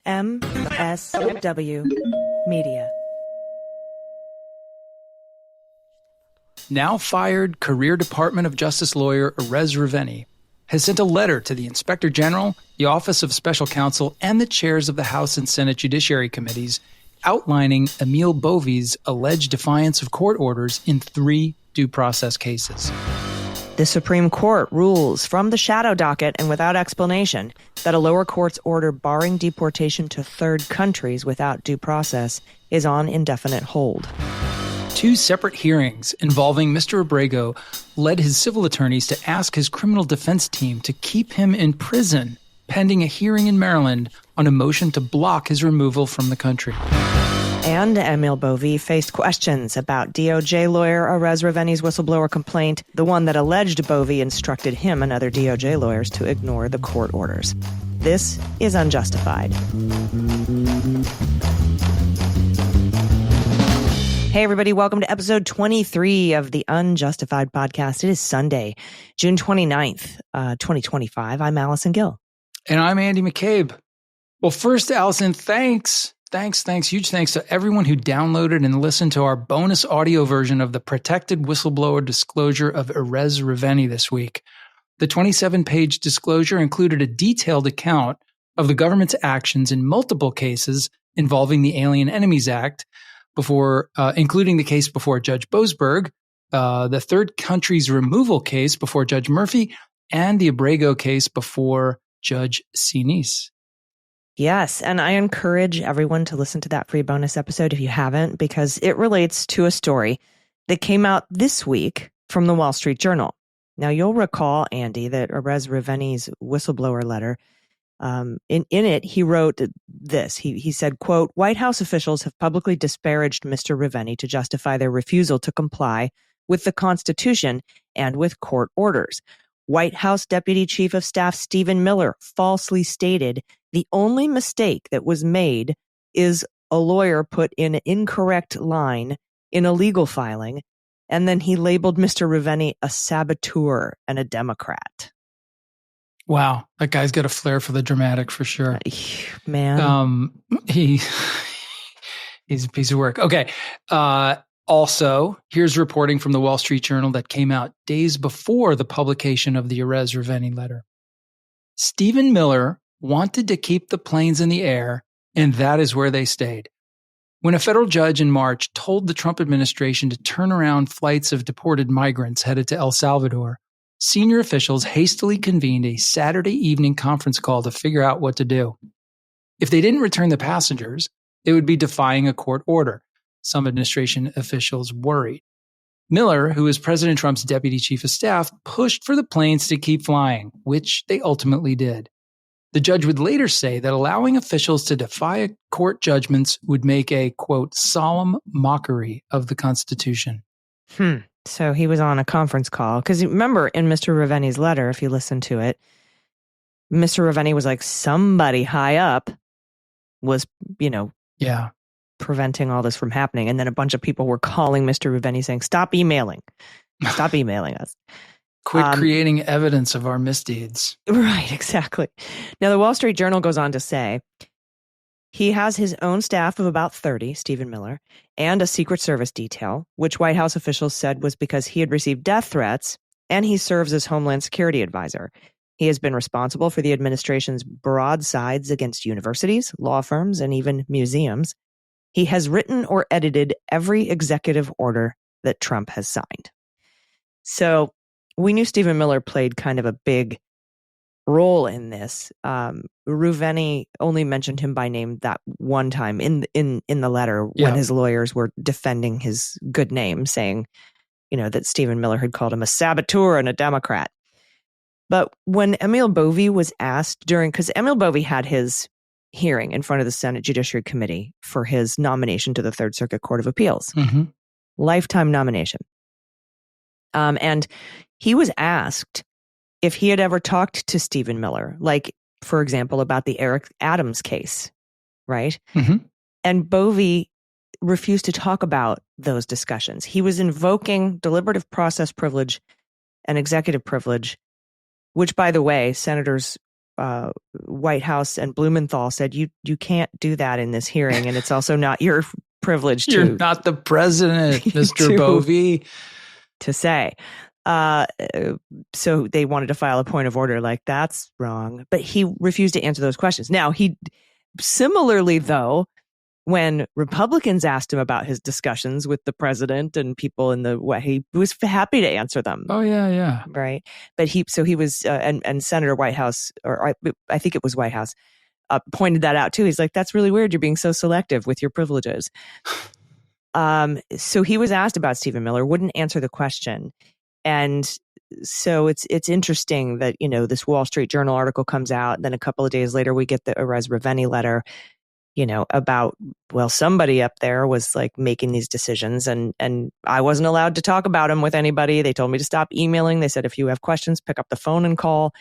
MSW Media. Now fired Career Department of Justice Lawyer Erez Reuveni has sent a letter to the Inspector General, the Office of Special Counsel, and the chairs of the House and Senate Judiciary Committees outlining Emil Bove's alleged defiance of court orders in 3 due process cases. The Supreme Court rules from the shadow docket and without explanation that a lower court's order barring deportation to third countries without due process is on indefinite hold. 2 separate hearings involving Mr. Abrego led his civil attorneys to ask his criminal defense team to keep him in prison pending a hearing in Maryland on a motion to block his removal from the country. And Emil Bove faced questions about DoJ Lawyer Erez Reuveni's whistleblower complaint, the one that alleged Bove instructed him and other DoJ lawyers to ignore the court orders. This is Unjustified. Hey, everybody. Welcome to episode 23 of the Unjustified podcast. It is Sunday, June 29th, 2025. I'm Allison Gill. And I'm Andy McCabe. Well, first, Allison, thanks. Huge thanks to everyone who downloaded and listened to our bonus audio version of the protected whistleblower disclosure of Erez Reuveni this week. The 27-page disclosure included a detailed account of the government's actions in multiple cases involving the Alien Enemies Act, including the case before Judge Boasberg, the third country's removal case before Judge Murphy, and the Abrego case before Judge Sinise. Yes, and I encourage everyone to listen to that free bonus episode if you haven't, because it relates to a story that came out this week from the Wall Street Journal. Now, you'll recall, Andy, that Erez Reuveni's whistleblower letter, in it, he wrote this. He said, quote, "White House officials have publicly disparaged Mr. Reuveni to justify their refusal to comply with the Constitution and with court orders. White House Deputy Chief of Staff Stephen Miller falsely stated the only mistake that was made is a lawyer put in an incorrect line in a legal filing, and then he labeled Mr. Reuveni a saboteur and a Democrat." Wow, that guy's got a flair for the dramatic for sure. Man. He's a piece of work. Okay. Also, here's reporting from the Wall Street Journal that came out days before the publication of the Erez Reuveni letter. Stephen Miller wanted to keep the planes in the air, and that is where they stayed. When a federal judge in March told the Trump administration to turn around flights of deported migrants headed to El Salvador, senior officials hastily convened a Saturday evening conference call to figure out what to do. If they didn't return the passengers, they would be defying a court order. Some administration officials worried. Miller, who is President Trump's deputy chief of staff, pushed for the planes to keep flying, which they ultimately did. The judge would later say that allowing officials to defy court judgments would make a, quote, solemn mockery of the Constitution. So he was on a conference call. Because remember, in Mr. Reuveni's letter, if you listen to it, Mr. Reuveni was like, somebody high up was, preventing all this from happening. And then a bunch of people were calling Mr. Reuveni saying, stop emailing us. Quit creating evidence of our misdeeds. Right, exactly. Now, the Wall Street Journal goes on to say, he has his own staff of about 30, Stephen Miller, and a Secret Service detail, which White House officials said was because he had received death threats, and he serves as Homeland Security advisor. He has been responsible for the administration's broadsides against universities, law firms, and even museums. He has written or edited every executive order that Trump has signed. So we knew Stephen Miller played kind of a big role in this. Reuveni only mentioned him by name that one time in the letter when his lawyers were defending his good name, saying, that Stephen Miller had called him a saboteur and a Democrat. But when Emil Bove was asked because Emil Bove had his hearing in front of the Senate Judiciary Committee for his nomination to the Third Circuit Court of Appeals, lifetime nomination. And he was asked if he had ever talked to Stephen Miller, like, for example, about the Eric Adams case, right? And Bove refused to talk about those discussions. He was invoking deliberative process privilege and executive privilege, which, by the way, senators White House and Blumenthal said, you can't do that in this hearing. And it's also not your privilege You're not the president, Mr. Bove. To say. So they wanted to file a point of order like that's wrong. But he refused to answer those questions. Now, similarly, though, when Republicans asked him about his discussions with the president and people in the way, he was happy to answer them. Oh, yeah. Right. But he was, and Senator Whitehouse, or I think it was Whitehouse, pointed that out too. He's like, that's really weird. You're being so selective with your privileges. So he was asked about Stephen Miller, wouldn't answer the question. And so it's interesting that, this Wall Street Journal article comes out. And then a couple of days later, we get the Erez Reuveni letter, about, somebody up there was like making these decisions and I wasn't allowed to talk about them with anybody. They told me to stop emailing. They said, if you have questions, pick up the phone and call.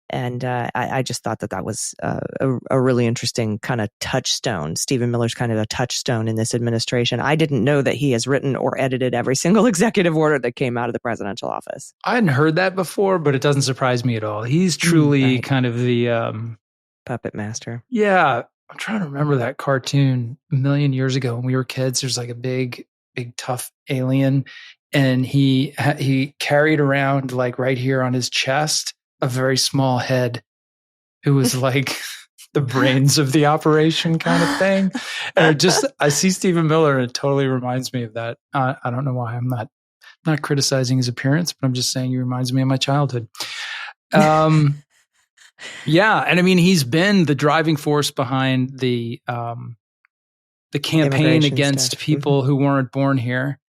And I just thought that was a really interesting kind of touchstone. Stephen Miller's kind of a touchstone in this administration. I didn't know that he has written or edited every single executive order that came out of the presidential office. I hadn't heard that before, but it doesn't surprise me at all. He's truly kind of the puppet master. Yeah. I'm trying to remember that cartoon a million years ago when we were kids. There's like a big, tough alien, and he carried around like right here on his chest a very small head who was like the brains of the operation kind of thing. And I see Stephen Miller and it totally reminds me of that. I don't know why. I'm not criticizing his appearance, but I'm just saying he reminds me of my childhood. Yeah, and I mean he's been the driving force behind the campaign against people who weren't born here.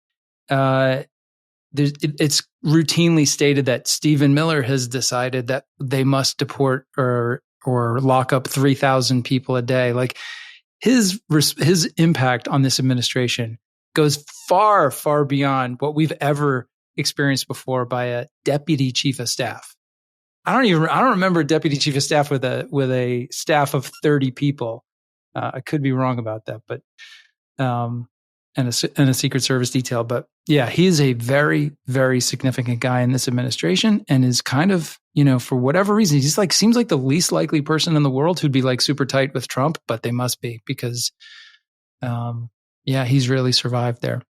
It's routinely stated that Stephen Miller has decided that they must deport or lock up 3,000 people a day. Like his impact on this administration goes far, far beyond what we've ever experienced before by a deputy chief of staff. I don't remember a deputy chief of staff with a staff of 30 people. I could be wrong about that, but and a Secret Service detail. But yeah, he is a very, very significant guy in this administration, and is kind of, for whatever reason, he's like seems like the least likely person in the world who'd be like super tight with Trump, but they must be because, he's really survived there.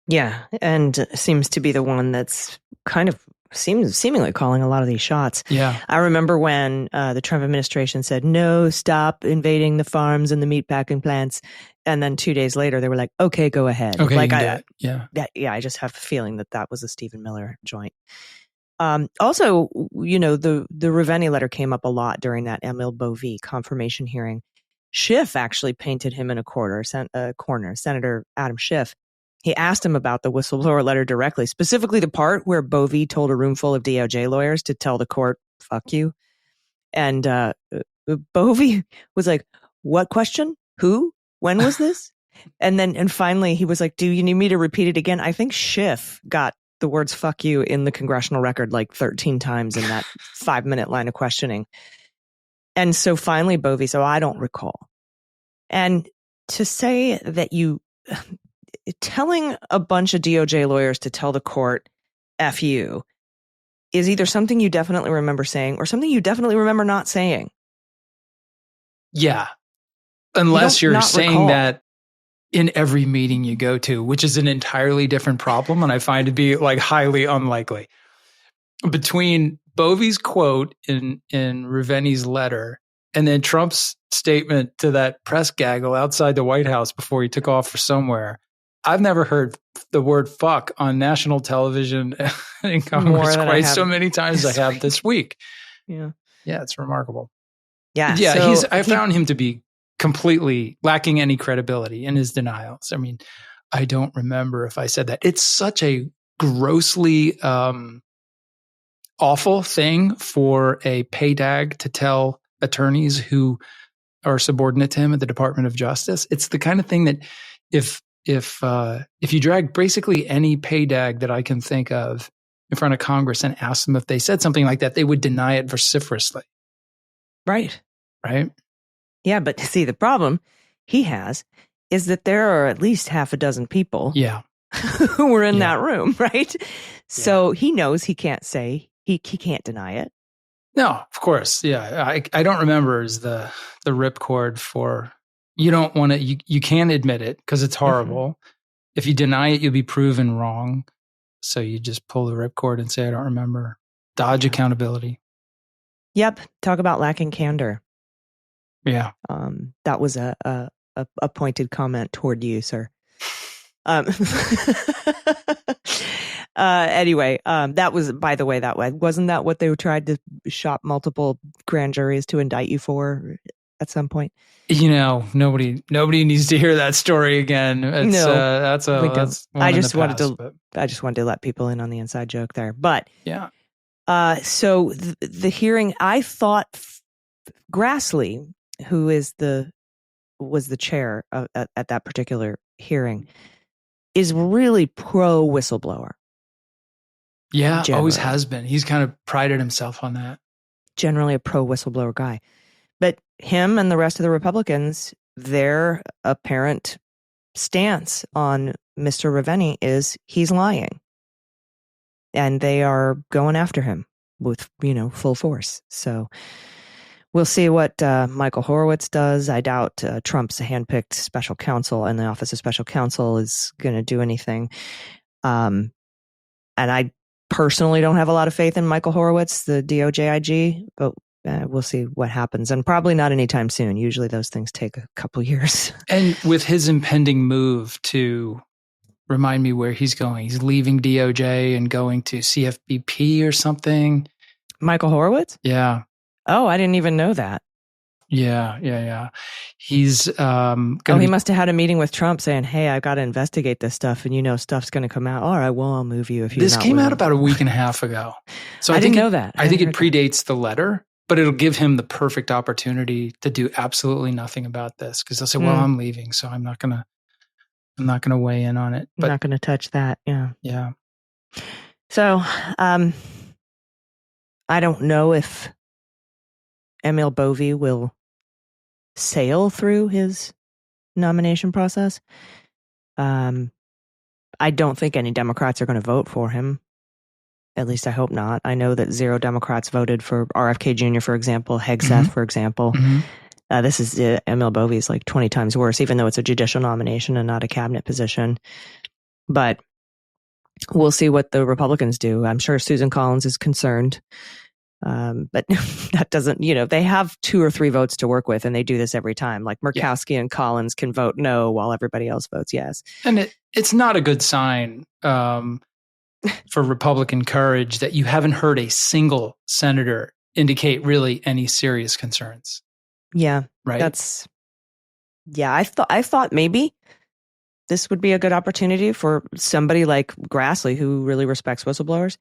Yeah, and seems to be the one that's kind of seemingly calling a lot of these shots. Yeah. I remember when the Trump administration said, no, stop invading the farms and the meatpacking plants. And then 2 days later, they were like, okay, go ahead. Okay, like I just have a feeling that was a Stephen Miller joint. Also, the Reuveni letter came up a lot during that Emil Bove confirmation hearing. Schiff actually painted him in a corner, Senator Adam Schiff. He asked him about the whistleblower letter directly, specifically the part where Bove told a room full of DOJ lawyers to tell the court, fuck you. And Bove was like, what question? Who? When was this? and finally he was like, do you need me to repeat it again? I think Schiff got the words fuck you in the congressional record like 13 times in that 5-minute line of questioning. And so finally Bove said, I don't recall. And to say that telling a bunch of DOJ lawyers to tell the court, F you, is either something you definitely remember saying or something you definitely remember not saying. Yeah. Unless you're saying that in every meeting you go to, which is an entirely different problem. And I find to be like highly unlikely. Between Bove's quote in Reuveni's letter and then Trump's statement to that press gaggle outside the White House before he took off for somewhere, I've never heard the word fuck on national television in Congress quite so many times as I have this week. Yeah. Yeah, it's remarkable. Yeah. Yeah, I found him to be completely lacking any credibility in his denials. I mean, I don't remember if I said that. It's such a grossly awful thing for a paydag to tell attorneys who are subordinate to him at the Department of Justice. It's the kind of thing that if you drag basically any paydag that I can think of in front of Congress and ask them if they said something like that, they would deny it vociferously. Right. Right? Yeah, but see, the problem he has is that there are at least half a dozen people who were in that room, right? So he knows he can't say, he can't deny it. No, of course. Yeah. I don't remember is the ripcord for, you don't want to, you can't admit it because it's horrible. Mm-hmm. If you deny it, you'll be proven wrong. So you just pull the ripcord and say, I don't remember. Dodge accountability. Yep. Talk about lacking candor. Yeah. That was a pointed comment toward you, sir. Anyway, that was, by the way, wasn't that what they tried to shop multiple grand juries to indict you for at some point? Nobody needs to hear that story again. It's, I just wanted to let people in on the inside joke there. But yeah. So the hearing, I thought Grassley, who was the chair at that particular hearing, is really pro whistleblower. Yeah, generally. Always has been. He's kind of prided himself on that. Generally a pro whistleblower guy. But him and the rest of the Republicans, their apparent stance on Mr. Reuveni is he's lying. And they are going after him with, full force. So we'll see what Michael Horowitz does. I doubt Trump's handpicked special counsel and the Office of Special Counsel is going to do anything. And I personally don't have a lot of faith in Michael Horowitz, the DOJ IG, but we'll see what happens. And probably not anytime soon. Usually those things take a couple years. And with his impending move to remind me where he's going, he's leaving DOJ and going to CFBP or something. Michael Horowitz? Yeah. Oh, I didn't even know that. Yeah. He's he must have had a meeting with Trump saying, hey, I've got to investigate this stuff and stuff's going to come out. All right, well, I'll move you if you. This came out about a week and a half ago. So I didn't know that. I think it predates the letter, but it'll give him the perfect opportunity to do absolutely nothing about this because they'll say, well, I'm leaving, so I'm not going to weigh in on it. But I'm not going to touch that. Yeah. Yeah. So, I don't know if Emil Bove will sail through his nomination process. I don't think any Democrats are going to vote for him. At least I hope not. I know that 0 Democrats voted for RFK Jr., for example, Hegseth, for example. Mm-hmm. This is Emil Bove is like 20 times worse, even though it's a judicial nomination and not a cabinet position. But we'll see what the Republicans do. I'm sure Susan Collins is concerned. But that doesn't, they have 2 or 3 votes to work with, and they do this every time. Like Murkowski and Collins can vote no while everybody else votes yes. And it's not a good sign for Republican courage that you haven't heard a single senator indicate really any serious concerns. Yeah, right. I thought maybe this would be a good opportunity for somebody like Grassley, who really respects whistleblowers,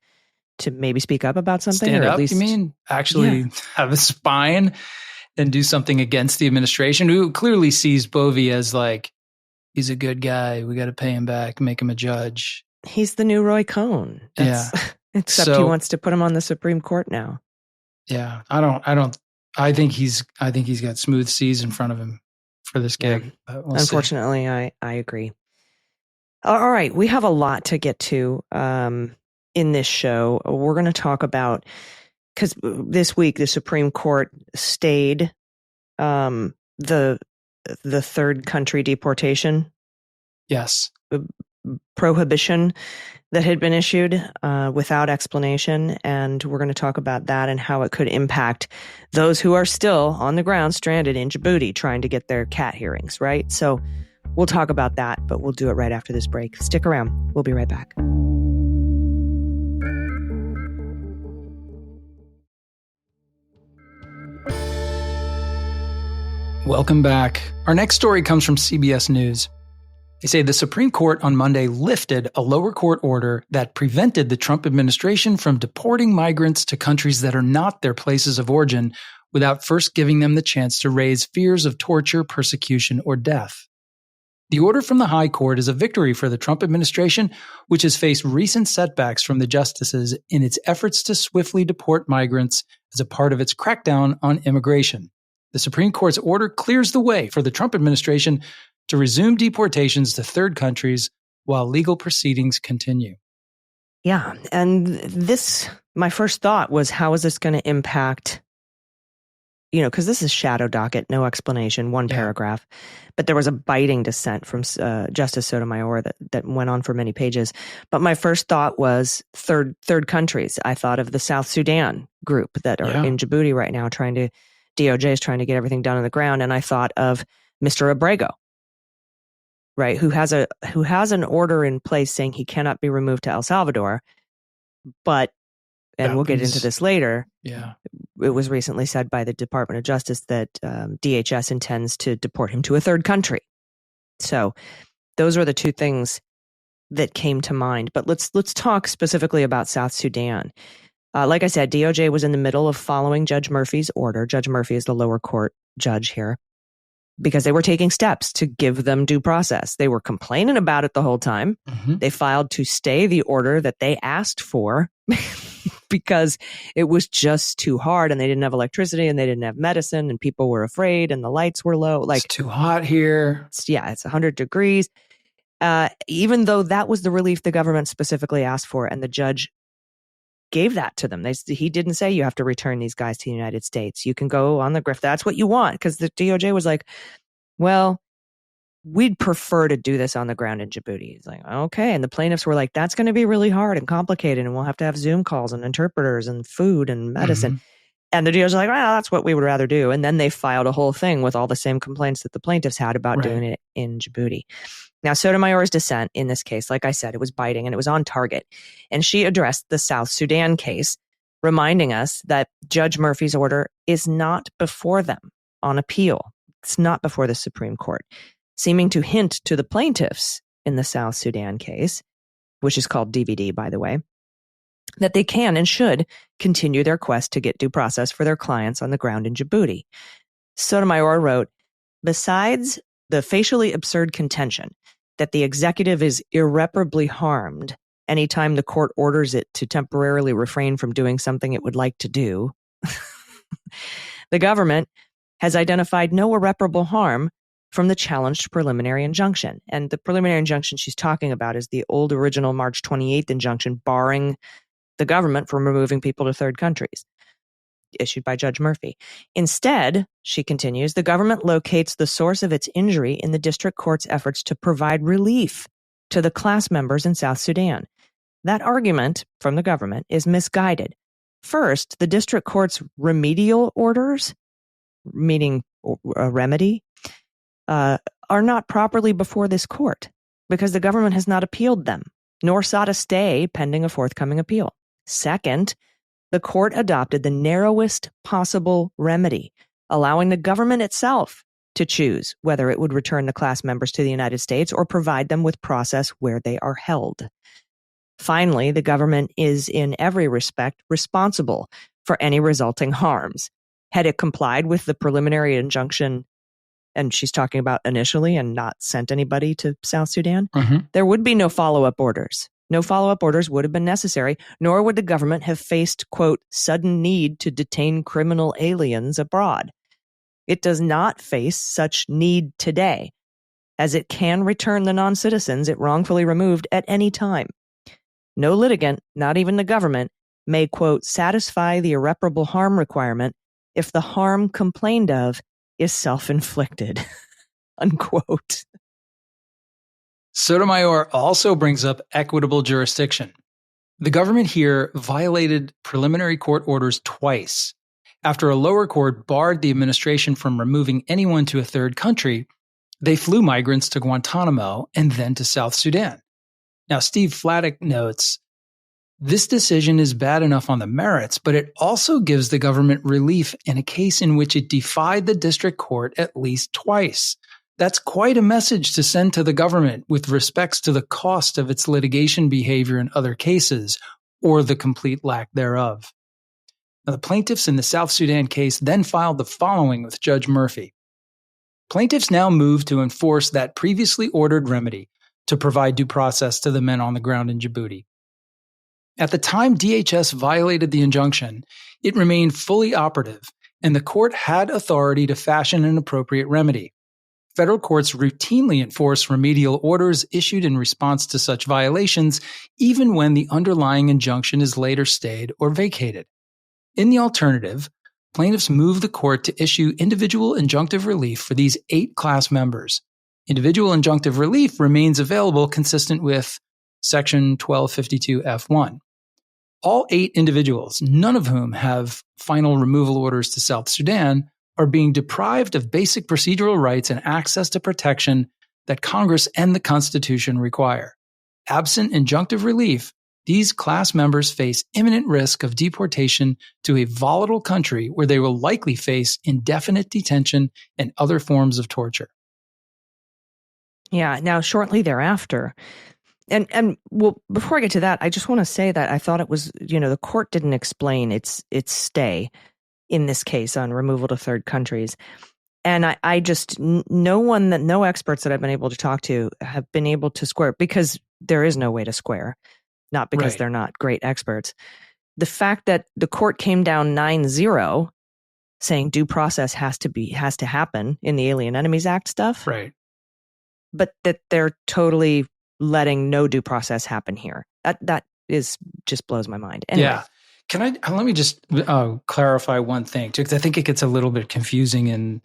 to maybe speak up about something. Stand or at up, least, you mean? Actually have a spine and do something against the administration, who clearly sees Bove as like, he's a good guy. We got to pay him back, make him a judge. He's the new Roy Cohn. Except he wants to put him on the Supreme Court now. Yeah. I think he's got smooth seas in front of him for this gig. Yeah. Unfortunately, I agree. All right. We have a lot to get to. In this show, we're going to talk about, because this week the Supreme Court stayed the third country deportation. Yes. Prohibition that had been issued without explanation. And we're going to talk about that and how it could impact those who are still on the ground stranded in Djibouti trying to get their CAT hearings, right? So we'll talk about that, but we'll do it right after this break. Stick around. We'll be right back. Welcome back. Our next story comes from CBS News. They say the Supreme Court on Monday lifted a lower court order that prevented the Trump administration from deporting migrants to countries that are not their places of origin without first giving them the chance to raise fears of torture, persecution, or death. The order from the High Court is a victory for the Trump administration, which has faced recent setbacks from the justices in its efforts to swiftly deport migrants as a part of its crackdown on immigration. The Supreme Court's order clears the way for the Trump administration to resume deportations to third countries while legal proceedings continue. Yeah, and this my first thought was, how is this going to impact, because this is shadow docket, no explanation, one paragraph. But there was a biting dissent from Justice Sotomayor that went on for many pages. But my first thought was third countries. I thought of the South Sudan group that are in Djibouti right now, DOJ is trying to get everything done on the ground. And I thought of Mr. Abrego, right, who has an order in place saying he cannot be removed to El Salvador. But, and we'll get into this later. Yeah. It was recently said by the Department of Justice that DHS intends to deport him to a third country. So those were the two things that came to mind. But let's talk specifically about South Sudan. Like I said, DOJ was in the middle of following Judge Murphy's order. Judge Murphy is the lower court judge here, because they were taking steps to give them due process. They were complaining about it the whole time. Mm-hmm. They filed to stay the order that they asked for because it was just too hard, and they didn't have electricity, and they didn't have medicine, and people were afraid, and the lights were low. Like, it's too hot here. It's 100 degrees. Even though that was the relief the government specifically asked for, and the judge gave that to them. He didn't say you have to return these guys to the United States. You can go on the grift. That's what you want. Because the DOJ was like, well, we'd prefer to do this on the ground in Djibouti. He's like, okay. And the plaintiffs were like, that's going to be really hard and complicated, and we'll have to have Zoom calls and interpreters and food and medicine. Mm-hmm. And the DOJ was like, well, that's what we would rather do. And then they filed a whole thing with all the same complaints that the plaintiffs had about doing it in Djibouti. Now, Sotomayor's dissent in this case, like I said, it was biting and it was on target. And she addressed the South Sudan case, reminding us that Judge Murphy's order is not before them on appeal. It's not before the Supreme Court, seeming to hint to the plaintiffs in the South Sudan case, which is called DVD, by the way, that they can and should continue their quest to get due process for their clients on the ground in Djibouti. Sotomayor wrote, besides the facially absurd contention that the executive is irreparably harmed anytime the court orders it to temporarily refrain from doing something it would like to do, the government has identified no irreparable harm from the challenged preliminary injunction. And the preliminary injunction she's talking about is the old original March 28th injunction barring the government from removing people to third countries, issued by Judge Murphy. Instead, she continues, the government locates the source of its injury in the district court's efforts to provide relief to the class members in South Sudan. That argument from the government is misguided. First, the district court's remedial orders, meaning a remedy, are not properly before this court because the government has not appealed them, nor sought a stay pending a forthcoming appeal. Second, the court adopted the narrowest possible remedy, allowing the government itself to choose whether it would return the class members to the United States or provide them with process where they are held. Finally, the government is in every respect responsible for any resulting harms. Had it complied with the preliminary injunction, and she's talking about initially, and not sent anybody to South Sudan, there would be no follow-up orders. No follow-up orders would have been necessary, nor would the government have faced, quote, sudden need to detain criminal aliens abroad. It does not face such need today, as it can return the non-citizens it wrongfully removed at any time. No litigant, not even the government, may, quote, satisfy the irreparable harm requirement if the harm complained of is self-inflicted, unquote. Sotomayor also brings up equitable jurisdiction. The government here violated preliminary court orders twice. After a lower court barred the administration from removing anyone to a third country, they flew migrants to Guantanamo and then to South Sudan. Now, Steve Fladek notes, this decision is bad enough on the merits, but it also gives the government relief in a case in which it defied the district court at least twice. That's quite a message to send to the government with respects to the cost of its litigation behavior in other cases, or the complete lack thereof. Now, the plaintiffs in the South Sudan case then filed the following with Judge Murphy. Plaintiffs now move to enforce that previously ordered remedy to provide due process to the men on the ground in Djibouti. At the time DHS violated the injunction, it remained fully operative, and the court had authority to fashion an appropriate remedy. federal courts routinely enforce remedial orders issued in response to such violations, even when the underlying injunction is later stayed or vacated. In the alternative, plaintiffs move the court to issue individual injunctive relief for these 8 class members. Individual injunctive relief remains available consistent with Section 1252F1. All 8 individuals, none of whom have final removal orders to South Sudan, are being deprived of basic procedural rights and access to protection that Congress and the Constitution require. Absent injunctive relief, these class members face imminent risk of deportation to a volatile country where they will likely face indefinite detention and other forms of torture. Yeah. Now, shortly thereafter, and well, before I get to that, I just want to say that I thought it was, the court didn't explain its stay in this case on removal to third countries. And I just, no experts that I've been able to talk to have been able to square, because there is no way to square, not because they're not great experts. The fact that the court came down 9-0 saying due process has to happen in the Alien Enemies Act stuff. Right. But that they're totally letting no due process happen here. That is just blows my mind. Anyway. Yeah. Let me just clarify one thing, because I think it gets a little bit confusing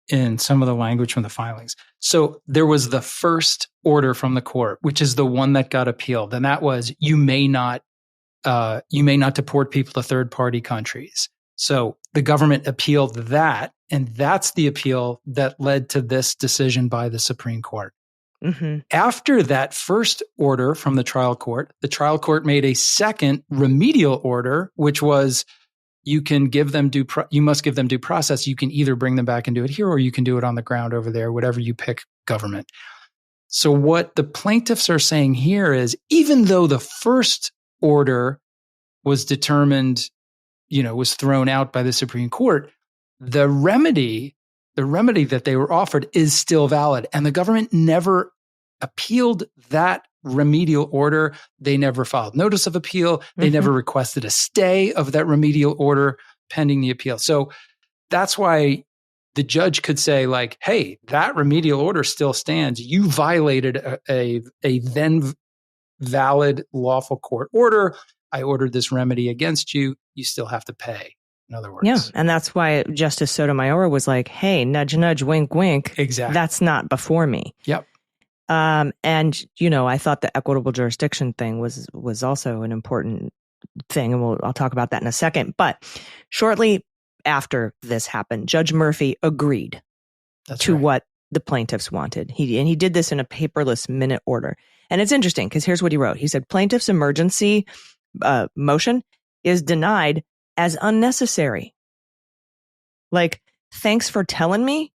in some of the language from the filings. So there was the first order from the court, which is the one that got appealed. And that was, you may not deport people to third party countries. So the government appealed that, and that's the appeal that led to this decision by the Supreme Court. Mm-hmm. After that first order from the trial court made a second remedial order, which was you must give them due process. You can either bring them back and do it here, or you can do it on the ground over there, whatever you pick, government. So what the plaintiffs are saying here is, even though the first order was determined, was thrown out by the Supreme Court, the remedy that they were offered is still valid. And the government never appealed that remedial order. They never filed notice of appeal. They never requested a stay of that remedial order pending the appeal. So that's why the judge could say, like, hey, that remedial order still stands. You violated a then valid lawful court order. I ordered this remedy against you. You still have to pay. In other words. Yeah. And that's why Justice Sotomayor was like, hey, nudge, nudge, wink, wink. Exactly. That's not before me. Yep. And, I thought the equitable jurisdiction thing was also an important thing. And I'll talk about that in a second. But shortly after this happened, Judge Murphy agreed to what the plaintiffs wanted. He did this in a paperless minute order. And it's interesting because here's what he wrote. He said, plaintiff's emergency motion is denied as unnecessary. Like, thanks for telling me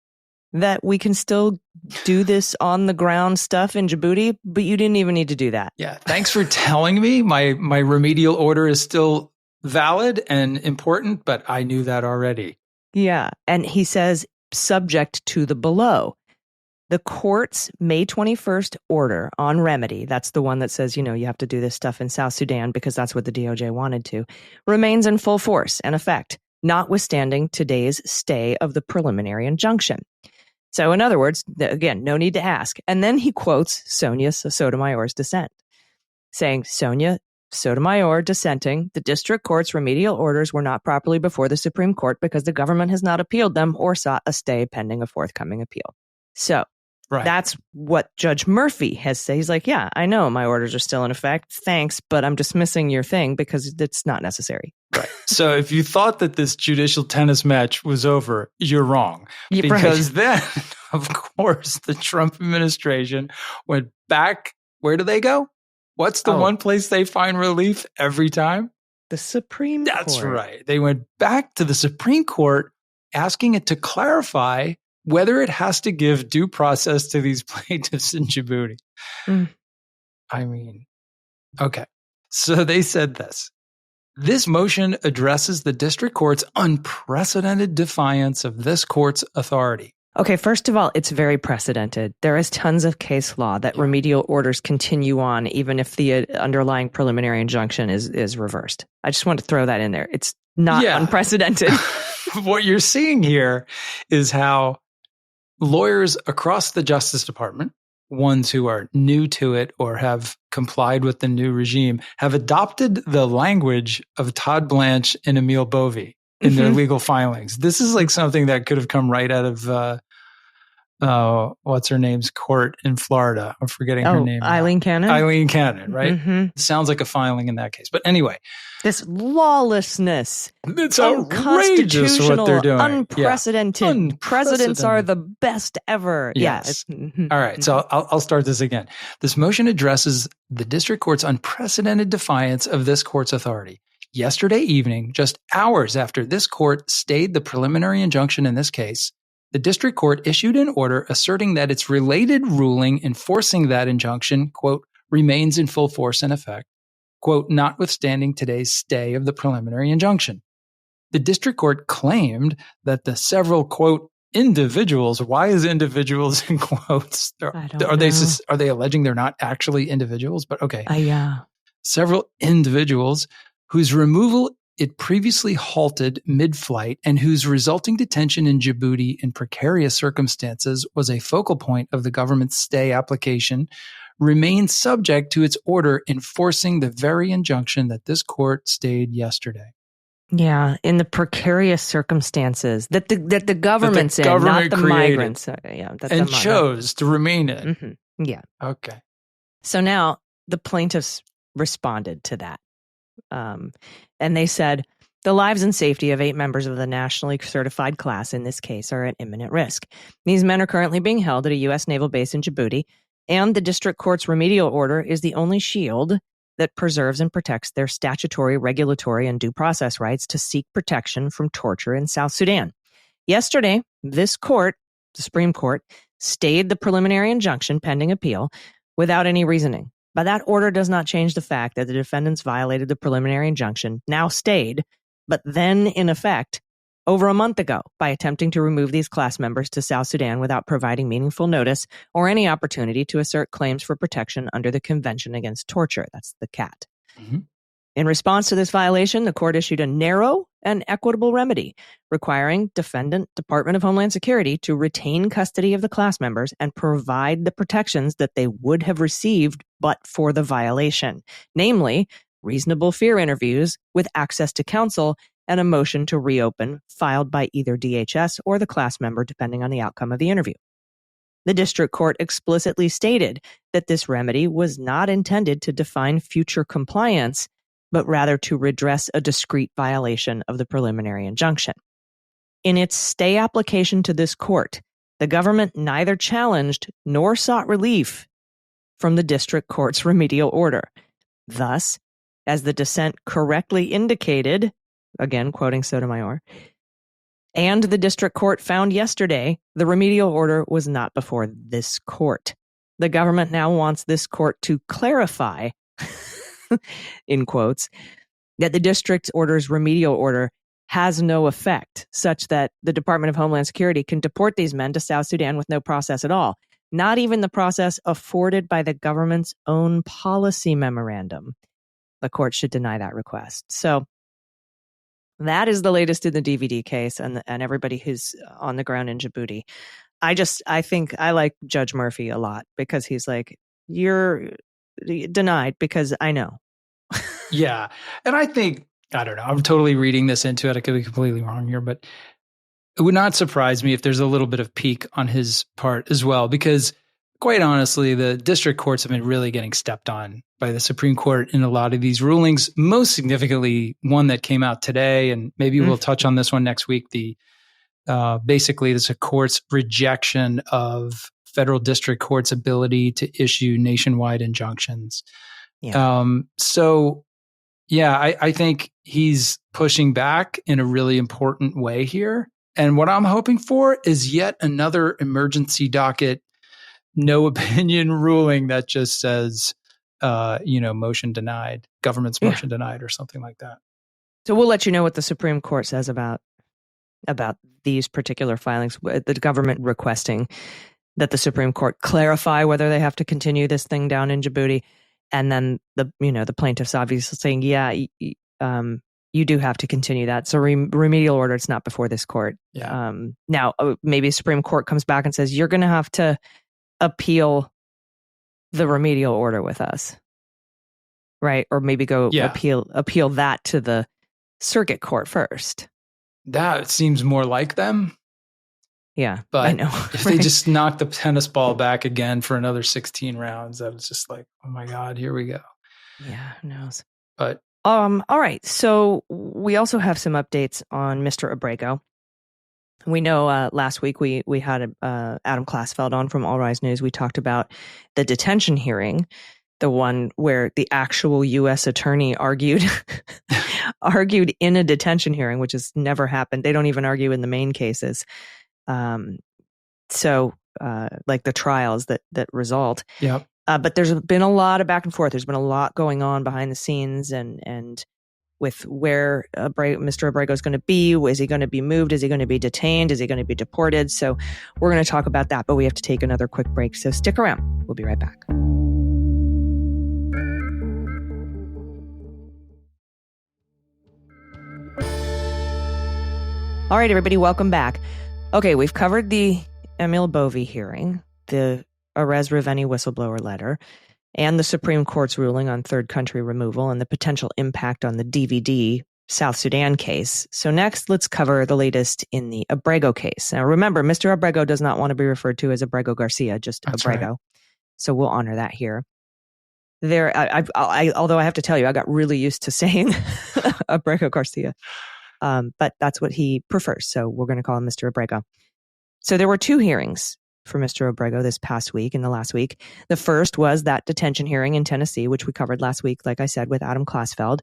that we can still do this on the ground stuff in Djibouti, but you didn't even need to do that. Yeah. Thanks for telling me my remedial order is still valid and important, but I knew that already. Yeah. And he says, subject to the below. The court's May 21st order on remedy, that's the one that says, you have to do this stuff in South Sudan because that's what the DOJ wanted to, remains in full force and effect, notwithstanding today's stay of the preliminary injunction. So in other words, again, no need to ask. And then he quotes Sonia Sotomayor's dissent, saying, Sonia Sotomayor dissenting, the district court's remedial orders were not properly before the Supreme Court because the government has not appealed them or sought a stay pending a forthcoming appeal. So that's what Judge Murphy has said. He's like, yeah, I know my orders are still in effect. Thanks, but I'm dismissing your thing because it's not necessary. Right. So if you thought that this judicial tennis match was over, you're wrong. Because then, of course, the Trump administration went back. Where do they go? What's the one place they find relief every time? The Supreme Court. That's right. They went back to the Supreme Court asking it to clarify whether it has to give due process to these plaintiffs in Djibouti. I mean, okay. So they said this. This motion addresses the district court's unprecedented defiance of this court's authority. Okay, first of all, it's very precedented. There is tons of case law that remedial orders continue on even if the underlying preliminary injunction is reversed. I just want to throw that in there. It's not unprecedented. What you're seeing here is how lawyers across the Justice Department, ones who are new to it or have complied with the new regime, have adopted the language of Todd Blanche and Emil Bove in their legal filings. This is like something that could have come right out of what's her name's court in Florida. I'm forgetting her name. Eileen Cannon? Eileen Cannon, right? Sounds like a filing in that case. But anyway. This lawlessness. It's outrageous what they're doing. Unprecedented. Presidents are the best ever. Yes. All right. So I'll start this again. This motion addresses the district court's unprecedented defiance of this court's authority. Yesterday evening, just hours after this court stayed the preliminary injunction in this case, the district court issued an order asserting that its related ruling enforcing that injunction, quote, remains in full force and effect, quote, notwithstanding today's stay of the preliminary injunction. The district court claimed that the several, quote, individuals, why is individuals in quotes? Are they alleging they're not actually individuals? But okay. Yeah. Several individuals whose removal it previously halted mid-flight and whose resulting detention in Djibouti in precarious circumstances was a focal point of the government's stay application, remains subject to its order enforcing the very injunction that this court stayed yesterday. Yeah, in the precarious circumstances that the government's in, not the migrants. And chose to remain in. Mm-hmm. Yeah. Okay. So now the plaintiffs responded to that. And they said, the lives and safety of 8 members of the nationally certified class in this case are at imminent risk. These men are currently being held at a U.S. naval base in Djibouti, and the district court's remedial order is the only shield that preserves and protects their statutory, regulatory, and due process rights to seek protection from torture in South Sudan. Yesterday, this court, the Supreme Court, stayed the preliminary injunction pending appeal without any reasoning. But that order does not change the fact that the defendants violated the preliminary injunction, now stayed, but then in effect, over a month ago by attempting to remove these class members to South Sudan without providing meaningful notice or any opportunity to assert claims for protection under the Convention Against Torture. That's the CAT. Mm-hmm. In response to this violation, the court issued a narrow and equitable remedy requiring defendant Department of Homeland Security to retain custody of the class members and provide the protections that they would have received but for the violation, namely reasonable fear interviews with access to counsel and a motion to reopen filed by either DHS or the class member, depending on the outcome of the interview. The district court explicitly stated that this remedy was not intended to define future compliance, but rather to redress a discrete violation of the preliminary injunction. In its stay application to this court, the government neither challenged nor sought relief from the district court's remedial order. Thus, as the dissent correctly indicated, again quoting Sotomayor, and the district court found yesterday, the remedial order was not before this court. The government now wants this court to clarify in quotes, that the district's order's remedial order has no effect, such that the Department of Homeland Security can deport these men to South Sudan with no process at all, not even the process afforded by the government's own policy memorandum. The court should deny that request. So that is the latest in the DVD case and everybody who's on the ground in Djibouti. I think I like Judge Murphy a lot because he's like, you're denied because I know. Yeah. And I think, I don't know, I'm totally reading this into it. I could be completely wrong here, but it would not surprise me if there's a little bit of pique on his part as well, because quite honestly, the district courts have been really getting stepped on by the Supreme Court in a lot of these rulings, most significantly one that came out today, and maybe we'll touch on this one next week. Basically, it's a court's rejection of federal district court's ability to issue nationwide injunctions. Yeah. I think he's pushing back in a really important way here. And what I'm hoping for is yet another emergency docket, no opinion ruling that just says, motion denied, government's motion denied or something like that. So we'll let you know what the Supreme Court says about these particular filings, the government requesting that the Supreme Court clarify whether they have to continue this thing down in Djibouti. And then the plaintiffs obviously saying, you do have to continue that. So remedial order, it's not before this court. Yeah. Now, maybe Supreme Court comes back and says, you're going to have to appeal the remedial order with us. Right? Or maybe go appeal that to the circuit court first. That seems more like them. Yeah, but I know. If they just knock the tennis ball back again for another 16 rounds, I was just like, oh my God, here we go. Yeah, who knows? But all right. So we also have some updates on Mr. Abrego. We know last week we had Adam Classfeld on from All Rise News. We talked about the detention hearing, the one where the actual U.S. attorney argued in a detention hearing, which has never happened. They don't even argue in the main cases. So like the trials that result. Yeah. But there's been a lot of back and forth. There's been a lot going on behind the scenes and with where Mr. Abrego is going to be. Is he going to be moved? Is he going to be detained? Is he going to be deported? So we're going to talk about that, but we have to take another quick break. So stick around. We'll be right back. All right, everybody, welcome back. Okay, we've covered the Emil Bove hearing, the Erez Reuveni whistleblower letter, and the Supreme Court's ruling on third country removal and the potential impact on the DVD South Sudan case. So next, let's cover the latest in the Abrego case. Now, remember, Mr. Abrego does not want to be referred to as Abrego Garcia, just That's Abrego. Right. So we'll honor that here. Although I have to tell you, I got really used to saying Abrego Garcia. But that's what he prefers. So we're going to call him Mr. Abrego. So there were two hearings for Mr. Abrego this past week and the last week. The first was that detention hearing in Tennessee, which we covered last week, like I said, with Adam Classfeld.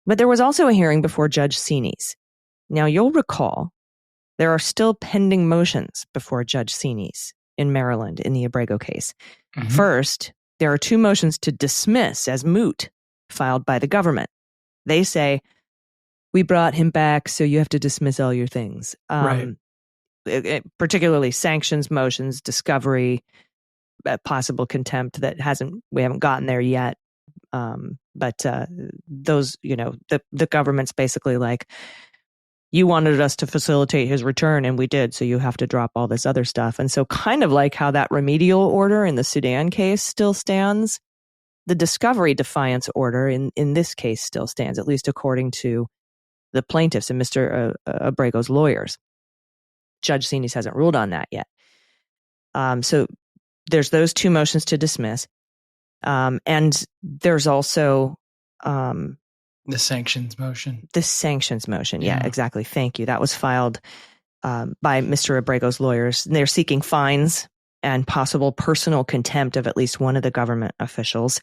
But there was also a hearing before Judge Sines. Now, you'll recall there are still pending motions before Judge Sines in Maryland in the Abrego case. Mm-hmm. First, there are two motions to dismiss as moot filed by the government. They say, we brought him back, so you have to dismiss all your things. Right. Particularly sanctions motions, discovery, possible contempt we haven't gotten there yet. But those, the government's basically like, you wanted us to facilitate his return, and we did, so you have to drop all this other stuff. And so kind of like how that remedial order in the Sudan case still stands, the discovery defiance order in this case still stands, at least according to the plaintiffs and Mr. Abrego's lawyers. Judge Sines hasn't ruled on that yet. So there's those two motions to dismiss. And there's also the sanctions motion. The sanctions motion. Yeah, exactly. Thank you. That was filed by Mr. Abrego's lawyers. They're seeking fines and possible personal contempt of at least one of the government officials.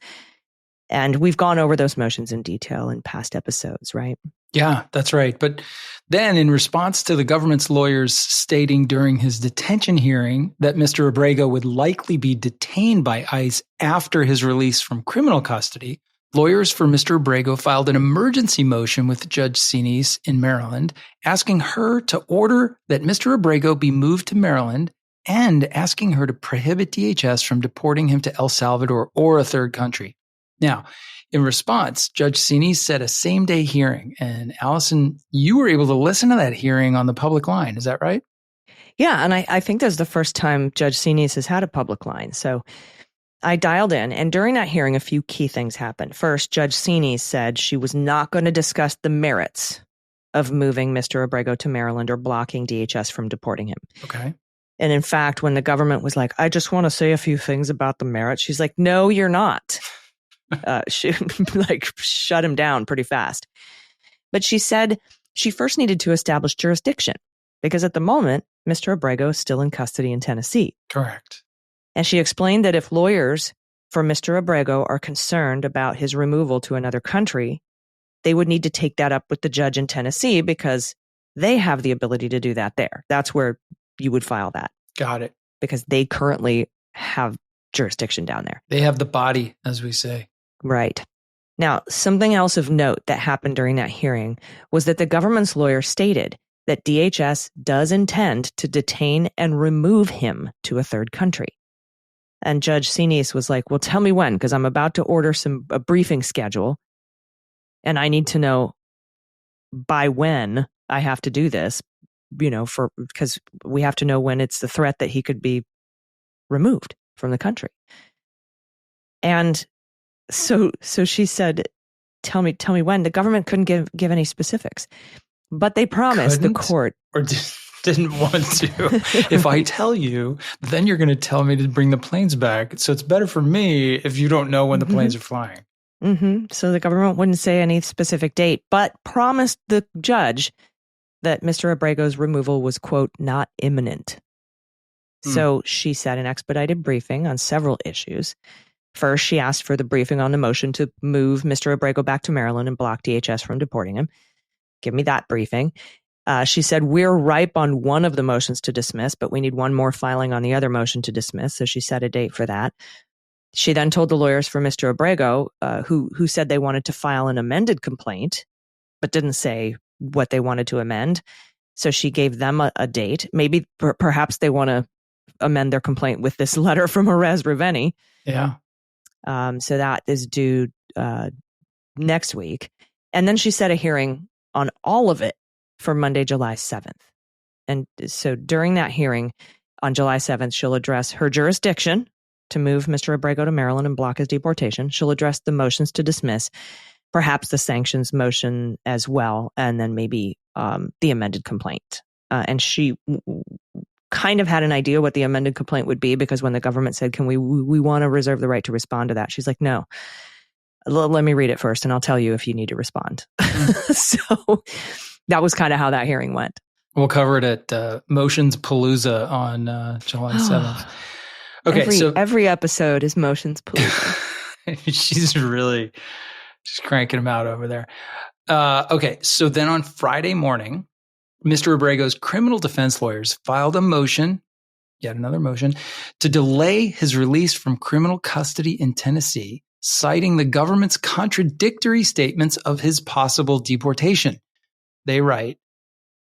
And we've gone over those motions in detail in past episodes, right? Yeah, that's right. But then in response to the government's lawyers stating during his detention hearing that Mr. Abrego would likely be detained by ICE after his release from criminal custody, lawyers for Mr. Abrego filed an emergency motion with Judge Sines in Maryland, asking her to order that Mr. Abrego be moved to Maryland and asking her to prohibit DHS from deporting him to El Salvador or a third country. Now, in response, Judge Sines set a same-day hearing. And Allison, you were able to listen to that hearing on the public line. Is that right? Yeah, and I think that's the first time Judge Sines has had a public line. So I dialed in, and during that hearing, a few key things happened. First, Judge Sines said she was not going to discuss the merits of moving Mr. Abrego to Maryland or blocking DHS from deporting him. Okay. And in fact, when the government was like, I just want to say a few things about the merits, she's like, no, you're not. She shut him down pretty fast. But she said she first needed to establish jurisdiction because at the moment, Mr. Abrego is still in custody in Tennessee. Correct. And she explained that if lawyers for Mr. Abrego are concerned about his removal to another country, they would need to take that up with the judge in Tennessee because they have the ability to do that there. That's where you would file that. Got it. Because they currently have jurisdiction down there. They have the body, as we say. Right. Now, something else of note that happened during that hearing was that the government's lawyer stated that DHS does intend to detain and remove him to a third country. And Judge Sines was like, well, tell me when, because I'm about to order a briefing schedule, and I need to know by when I have to do this, because we have to know when it's the threat that he could be removed from the country. And so she said, tell me when. The government couldn't give any specifics, but they promised the court. Or didn't want to. If I tell you, then you're going to tell me to bring the planes back. So it's better for me if you don't know when the planes are flying. So the government wouldn't say any specific date, but promised the judge that Mr. Abrego's removal was, quote, not imminent. So she set an expedited briefing on several issues. First, she asked for the briefing on the motion to move Mr. Abrego back to Maryland and block DHS from deporting him. Give me that briefing. She said, we're ripe on one of the motions to dismiss, but we need one more filing on the other motion to dismiss. So she set a date for that. She then told the lawyers for Mr. Abrego, who said they wanted to file an amended complaint, but didn't say what they wanted to amend. So she gave them a date. Maybe perhaps they want to amend their complaint with this letter from Erez Reuveni. Yeah. So that is due next week. And then she set a hearing on all of it for Monday, July 7th. And so during that hearing on July 7th, she'll address her jurisdiction to move Mr. Abrego to Maryland and block his deportation. She'll address the motions to dismiss, perhaps the sanctions motion as well, and then maybe the amended complaint. And she kind of had an idea what the amended complaint would be, because when the government said, we want to reserve the right to respond to that, she's like, no, let me read it first and I'll tell you if you need to respond. So that was kind of how that hearing went. We'll cover it at Motions Palooza on July 7th. Okay, every episode is Motions Palooza. She's cranking them out over there. Okay, so then on Friday morning, Mr. Abrego's criminal defense lawyers filed a motion, yet another motion, to delay his release from criminal custody in Tennessee, citing the government's contradictory statements of his possible deportation. They write,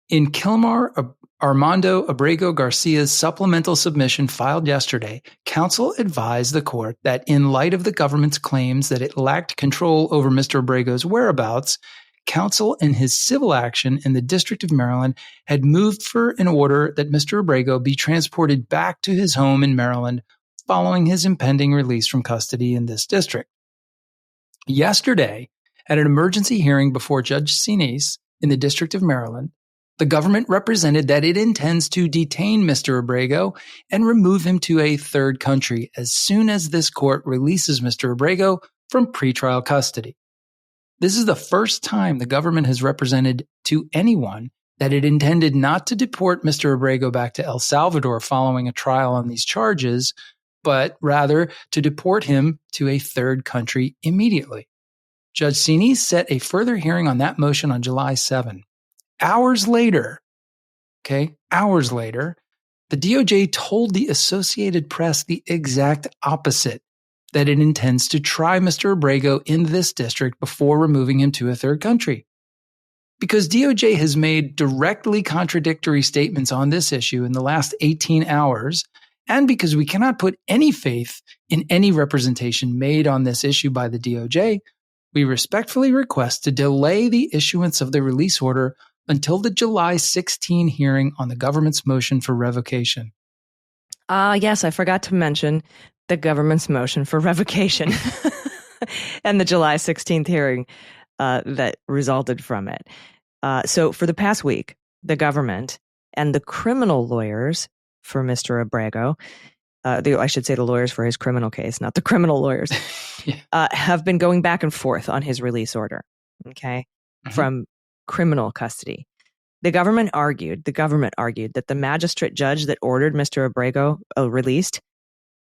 in Kilmar Armando Abrego Garcia's supplemental submission filed yesterday, counsel advised the court that in light of the government's claims that it lacked control over Mr. Abrego's whereabouts, counsel in his civil action in the District of Maryland had moved for an order that Mr. Abrego be transported back to his home in Maryland following his impending release from custody in this district. Yesterday, at an emergency hearing before Judge Sinise in the District of Maryland, the government represented that it intends to detain Mr. Abrego and remove him to a third country as soon as this court releases Mr. Abrego from pretrial custody. This is the first time the government has represented to anyone that it intended not to deport Mr. Abrego back to El Salvador following a trial on these charges, but rather to deport him to a third country immediately. Judge Sinise set a further hearing on that motion on July 7. Hours later, the DOJ told the Associated Press the exact opposite, that it intends to try Mr. Abrego in this district before removing him to a third country. Because DOJ has made directly contradictory statements on this issue in the last 18 hours, and because we cannot put any faith in any representation made on this issue by the DOJ, we respectfully request to delay the issuance of the release order until the July 16 hearing on the government's motion for revocation. Yes, I forgot to mention the government's motion for revocation and the July 16th hearing that resulted from it. So for the past week, the government and the criminal lawyers for Mr. Abrego, I should say the lawyers for his criminal case, not the criminal lawyers, have been going back and forth on his release order, from criminal custody. The government argued that the magistrate judge that ordered Mr. Abrego released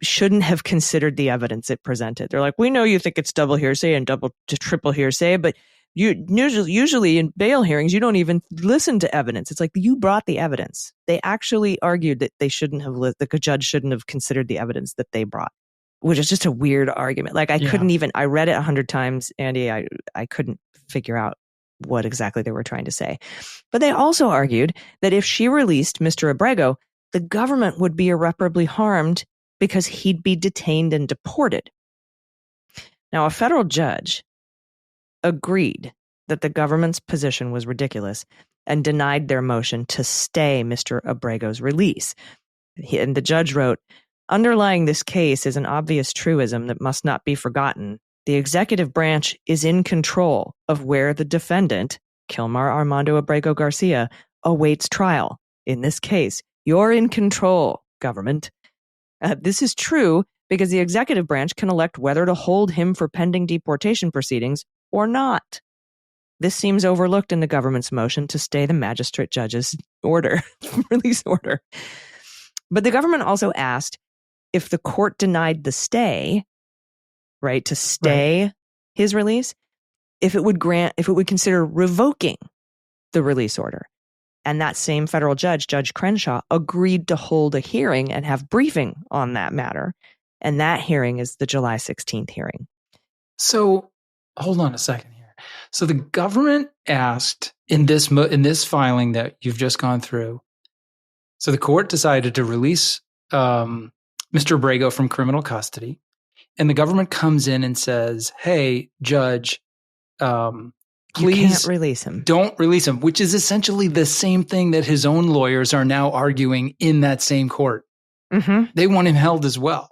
shouldn't have considered the evidence it presented. They're like, we know you think it's double hearsay and double to triple hearsay, but usually in bail hearings, you don't even listen to evidence. It's like, you brought the evidence. They actually argued that the judge shouldn't have considered the evidence that they brought, which is just a weird argument. Like I read it 100 times, Andy. I couldn't figure out what exactly they were trying to say. But they also argued that if she released Mr. Abrego, the government would be irreparably harmed because he'd be detained and deported. Now, a federal judge agreed that the government's position was ridiculous and denied their motion to stay Mr. Abrego's release. And the judge wrote, underlying this case is an obvious truism that must not be forgotten. The executive branch is in control of where the defendant, Kilmar Armando Abrego Garcia, awaits trial. In this case, you're in control, government. This is true because the executive branch can elect whether to hold him for pending deportation proceedings or not. This seems overlooked in the government's motion to stay the magistrate judge's order, release order. But the government also asked if the court denied the stay, right, to stay his release, if it would consider revoking the release order. And that same federal judge, Judge Crenshaw, agreed to hold a hearing and have briefing on that matter. And that hearing is the July 16th hearing. So hold on a second here. So the government asked in this filing that you've just gone through, so the court decided to release Mr. Abrego from criminal custody. And the government comes in and says, hey, judge, please you can't release him. Don't release him, which is essentially the same thing that his own lawyers are now arguing in that same court. Mm-hmm. They want him held as well.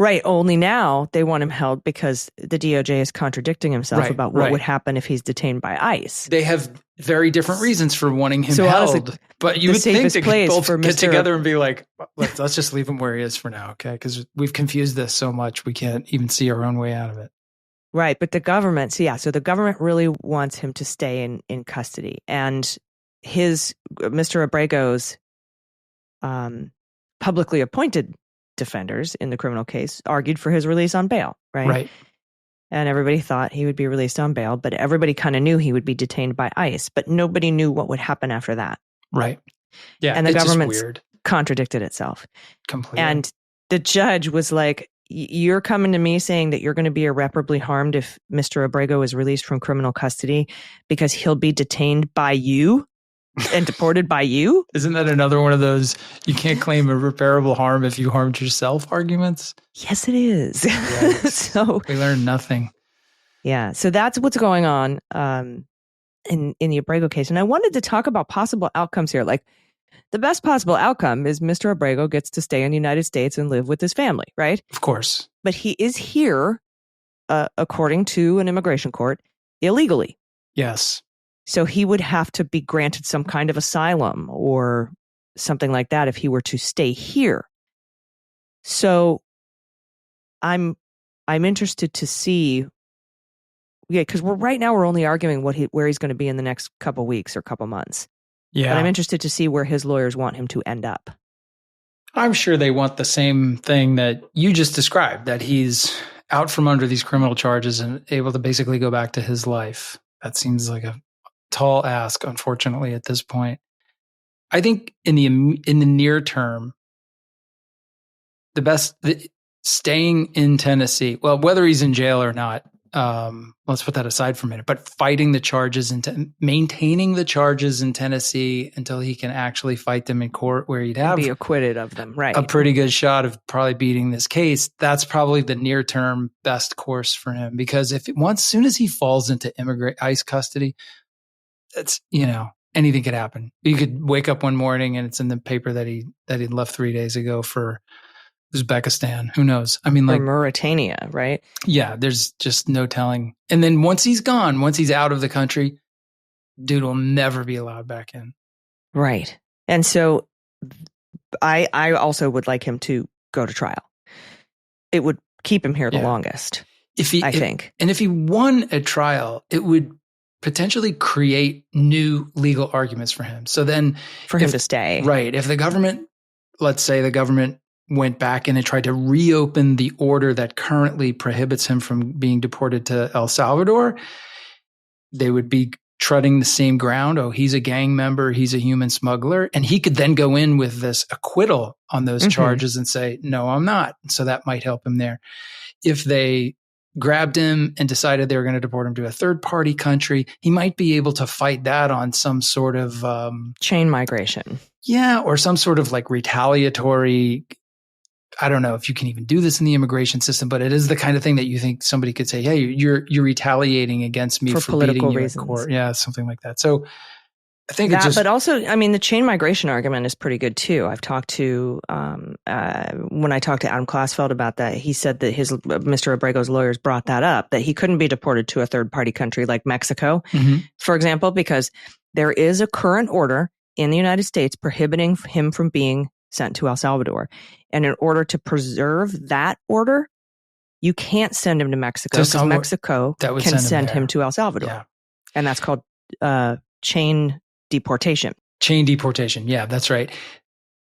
Right. Only now they want him held because the DOJ is contradicting himself about what would happen if he's detained by ICE. They have very different reasons for wanting him held. But you would think they could both get together and be like, let's just leave him where he is for now, okay? Because we've confused this so much, we can't even see our own way out of it. Right. But the government, so the government really wants him to stay in custody. And Mr. Abrego's publicly appointed defenders in the criminal case argued for his release on bail, right? Right. And everybody thought he would be released on bail, but everybody kind of knew he would be detained by ICE, but nobody knew what would happen after that. Right. Yeah. And the government contradicted itself. Completely. And the judge was like, you're coming to me saying that you're going to be irreparably harmed if Mr. Abrego is released from criminal custody because he'll be detained by you and deported by you? Isn't that another one of those you can't claim irreparable harm if you harmed yourself arguments? Yes, it is. Right. So we learned nothing. Yeah. So that's what's going on in the Abrego case. And I wanted to talk about possible outcomes here. Like the best possible outcome is Mr. Abrego gets to stay in the United States and live with his family, right? Of course. But he is here, according to an immigration court, illegally. Yes. So he would have to be granted some kind of asylum or something like that if he were to stay here. So I'm interested to see, because right now we're only arguing where he's going to be in the next couple weeks or couple months. Yeah. But I'm interested to see where his lawyers want him to end up. I'm sure they want the same thing that you just described, that he's out from under these criminal charges and able to basically go back to his life. That seems like a tall ask, unfortunately, at this point. I think in the near term, staying in Tennessee, well, whether he's in jail or not, let's put that aside for a minute, but fighting the charges and maintaining the charges in Tennessee until he can actually fight them in court where he'd have be acquitted of them, right? A pretty good shot of probably beating this case. That's probably the near term best course for him, because as soon as he falls into ICE custody, that's, anything could happen. You could wake up one morning and it's in the paper that he left 3 days ago for Uzbekistan. Who knows? I mean, or Mauritania, right? Yeah, there's just no telling. And then once he's gone, once he's out of the country, dude will never be allowed back in. Right. And so I also would like him to go to trial. It would keep him here the longest, I think. And if he won a trial, it would potentially create new legal arguments for him. So then for him to stay. Right. If the government, let's say the government went back and it tried to reopen the order that currently prohibits him from being deported to El Salvador, they would be treading the same ground. Oh, he's a gang member. He's a human smuggler. And he could then go in with this acquittal on those charges and say, no, I'm not. So that might help him there. If they grabbed him and decided they were going to deport him to a third party country, he might be able to fight that on some sort of chain migration. Yeah. Or some sort of like retaliatory I don't know if you can even do this in the immigration system, but it is the kind of thing that you think somebody could say, hey, you're retaliating against me for beating you in court. Yeah, something like that. So I think but also, I mean, the chain migration argument is pretty good too. I've talked to, when I talked to Adam Klasfeld about that, he said that Mr. Abrego's lawyers brought that up, that he couldn't be deported to a third party country like Mexico, for example, because there is a current order in the United States prohibiting him from being sent to El Salvador. And in order to preserve that order, you can't send him to Mexico because Mexico can send him to El Salvador. Yeah. And that's called chain deportation. Chain deportation. Yeah, that's right.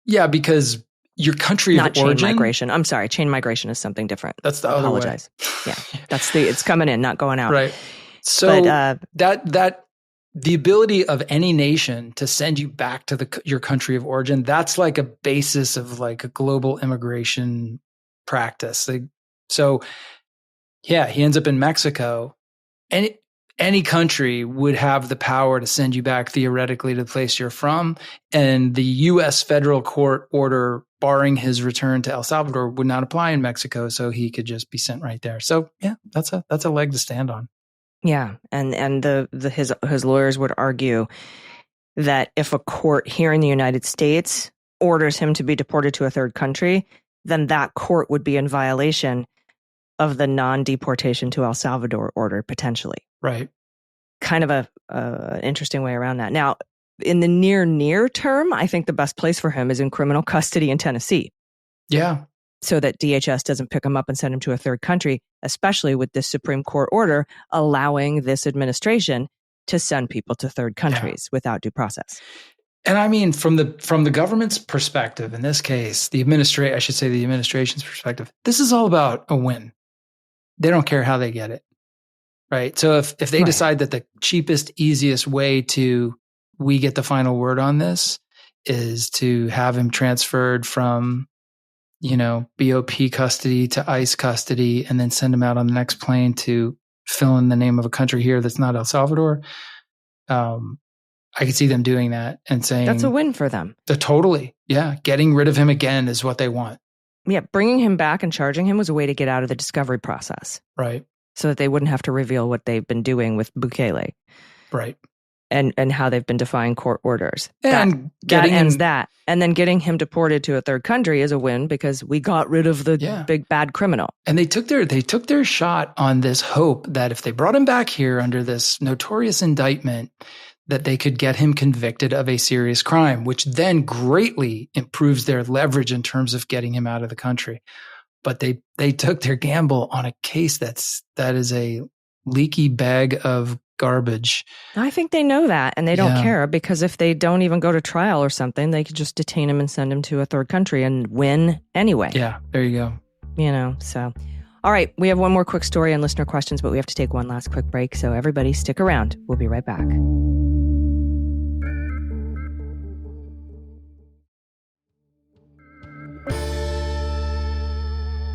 Yeah, because your country of origin. Not chain migration. I'm sorry. Chain migration is something different. That's the other way. Yeah, it's coming in, not going out. Right. So that the ability of any nation to send you back to your country of origin, that's like a basis of like a global immigration practice. So yeah, he ends up in Mexico, and any country would have the power to send you back theoretically to the place you're from, and the U.S. federal court order barring his return to El Salvador would not apply in Mexico, so he could just be sent right there. So yeah, that's a leg to stand on. Yeah, and his lawyers would argue that if a court here in the United States orders him to be deported to a third country, then that court would be in violation of the non-deportation to El Salvador order, potentially. Right. Kind of a interesting way around that. Now, in the near term, I think the best place for him is in criminal custody in Tennessee. Yeah. So that DHS doesn't pick him up and send him to a third country, especially with this Supreme Court order allowing this administration to send people to third countries without due process. And I mean, from the government's perspective, in this case, the administration's perspective, this is all about a win. They don't care how they get it, right? So if they decide that the cheapest, easiest way we get the final word on this is to have him transferred from, BOP custody to ICE custody and then send him out on the next plane to fill in the name of a country here that's not El Salvador, I could see them doing that and saying that's a win for them. Totally. Yeah. Getting rid of him again is what they want. Yeah, bringing him back and charging him was a way to get out of the discovery process. Right. So that they wouldn't have to reveal what they've been doing with Bukele. Right. And how they've been defying court orders. And that ends that. And then getting him deported to a third country is a win because we got rid of the big bad criminal. And they took their shot on this hope that if they brought him back here under this notorious indictment, that they could get him convicted of a serious crime, which then greatly improves their leverage in terms of getting him out of the country. But they took their gamble on a case that is a leaky bag of garbage. I think they know that, and they don't care, because if they don't even go to trial or something, they could just detain him and send him to a third country and win anyway. Yeah, there you go. So. All right, we have one more quick story and listener questions, but we have to take one last quick break. So everybody stick around. We'll be right back.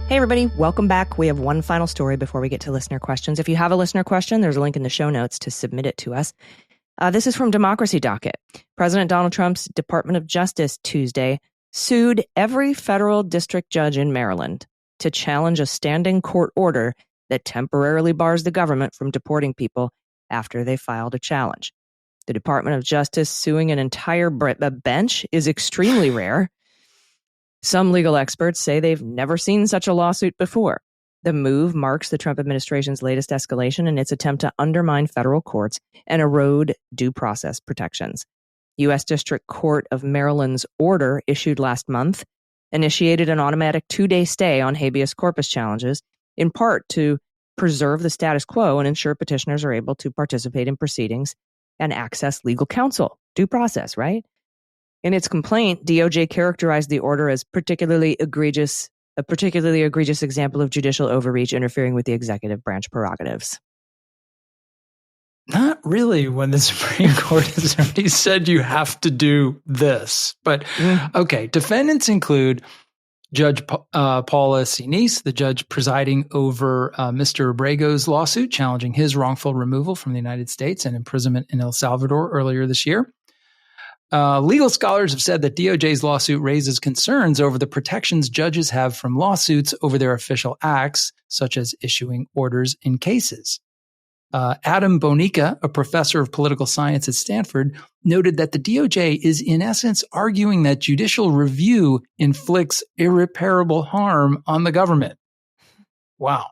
Hey, everybody. Welcome back. We have one final story before we get to listener questions. If you have a listener question, there's a link in the show notes to submit it to us. This is from Democracy Docket. President Donald Trump's Department of Justice Tuesday sued every federal district judge in Maryland to challenge a standing court order that temporarily bars the government from deporting people after they filed a challenge. The Department of Justice suing an entire bench is extremely rare. Some legal experts say they've never seen such a lawsuit before. The move marks the Trump administration's latest escalation in its attempt to undermine federal courts and erode due process protections. U.S. District Court of Maryland's order issued last month initiated an automatic 2-day stay on habeas corpus challenges, in part to preserve the status quo and ensure petitioners are able to participate in proceedings and access legal counsel. Due process, right? In its complaint, DOJ characterized the order as a particularly egregious example of judicial overreach interfering with the executive branch prerogatives. Not really, when the Supreme Court has already said you have to do this. But okay, defendants include Judge Paula Sinise, the judge presiding over Mr. Abrego's lawsuit challenging his wrongful removal from the United States and imprisonment in El Salvador earlier this year. Legal scholars have said that DOJ's lawsuit raises concerns over the protections judges have from lawsuits over their official acts, such as issuing orders in cases. Adam Bonica, a professor of political science at Stanford, noted that the DOJ is in essence arguing that judicial review inflicts irreparable harm on the government. Wow.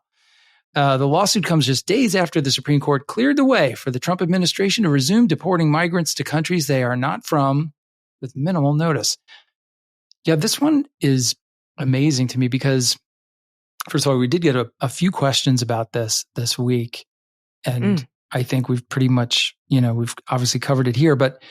The lawsuit comes just days after the Supreme Court cleared the way for the Trump administration to resume deporting migrants to countries they are not from with minimal notice. Yeah, this one is amazing to me because, first of all, we did get a few questions about this week. And I think we've pretty much, we've obviously covered it here. But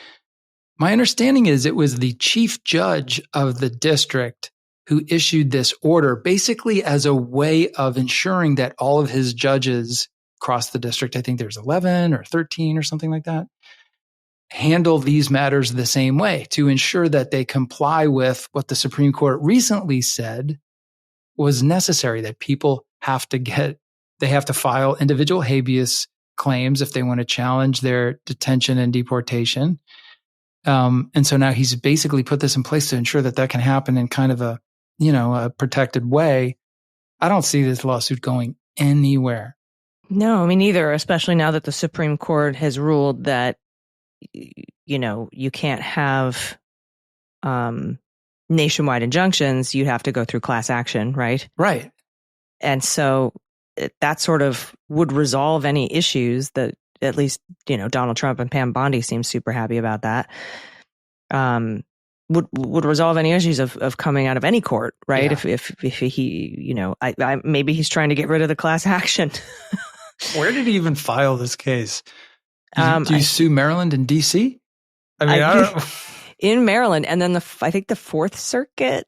my understanding is it was the chief judge of the district who issued this order basically as a way of ensuring that all of his judges across the district, I think there's 11 or 13 or something like that, handle these matters the same way to ensure that they comply with what the Supreme Court recently said was necessary, that people they have to file individual habeas claims if they want to challenge their detention and deportation. And so now he's basically put this in place to ensure that can happen in kind of a protected way. I don't see this lawsuit going anywhere. No, me neither, especially now that the Supreme Court has ruled that, you can't have nationwide injunctions. You have to go through class action, right? Right. And so that sort of would resolve any issues that at least, Donald Trump and Pam Bondi seem super happy about that. Would resolve any issues of coming out of any court, right? Yeah. If he, maybe he's trying to get rid of the class action. Where did he even file this case? Do you sue Maryland and DC? I don't know. In Maryland, and then I think the Fourth Circuit,